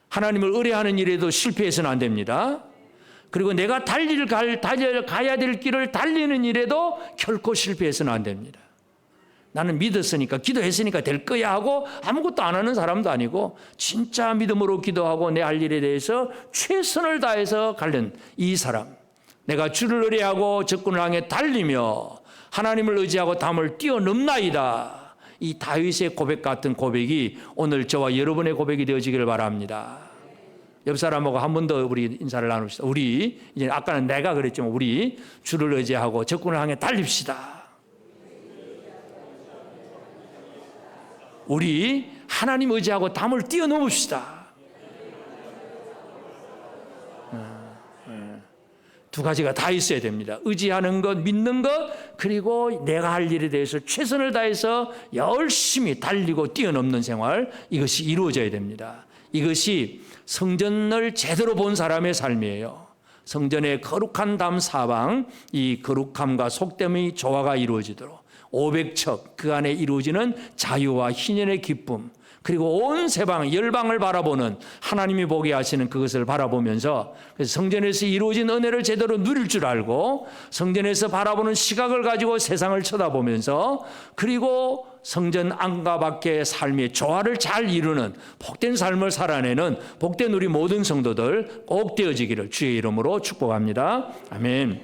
하나님을 의뢰하는 일에도 실패해서는 안 됩니다. 그리고 내가 가야 될 길을 달리는 일에도 결코 실패해서는 안 됩니다. 나는 믿었으니까 기도했으니까 될 거야 하고 아무것도 안 하는 사람도 아니고 진짜 믿음으로 기도하고 내 할 일에 대해서 최선을 다해서 가는 이 사람, 내가 주를 의뢰하고 적군을 향해 달리며 하나님을 의지하고 담을 뛰어넘나이다. 이 다윗의 고백 같은 고백이 오늘 저와 여러분의 고백이 되어지기를 바랍니다. 옆 사람하고 한 번 더 우리 인사를 나눕시다. 우리 이제 아까는 내가 그랬지만 우리 주를 의지하고 적군을 향해 달립시다. 우리 하나님 의지하고 담을 뛰어넘읍시다. 두 가지가 다 있어야 됩니다. 의지하는 것, 믿는 것, 그리고 내가 할 일에 대해서 최선을 다해서 열심히 달리고 뛰어넘는 생활, 이것이 이루어져야 됩니다. 이것이 성전을 제대로 본 사람의 삶이에요. 성전의 거룩한 담 사방, 이 거룩함과 속됨의 조화가 이루어지도록 500척 그 안에 이루어지는 자유와 희년의 기쁨, 그리고 온 세방 열방을 바라보는 하나님이 보게 하시는 그것을 바라보면서 그래서 성전에서 이루어진 은혜를 제대로 누릴 줄 알고 성전에서 바라보는 시각을 가지고 세상을 쳐다보면서 그리고 성전 안과 밖의 삶의 조화를 잘 이루는 복된 삶을 살아내는 복된 우리 모든 성도들 꼭 되어지기를 주의 이름으로 축복합니다. 아멘.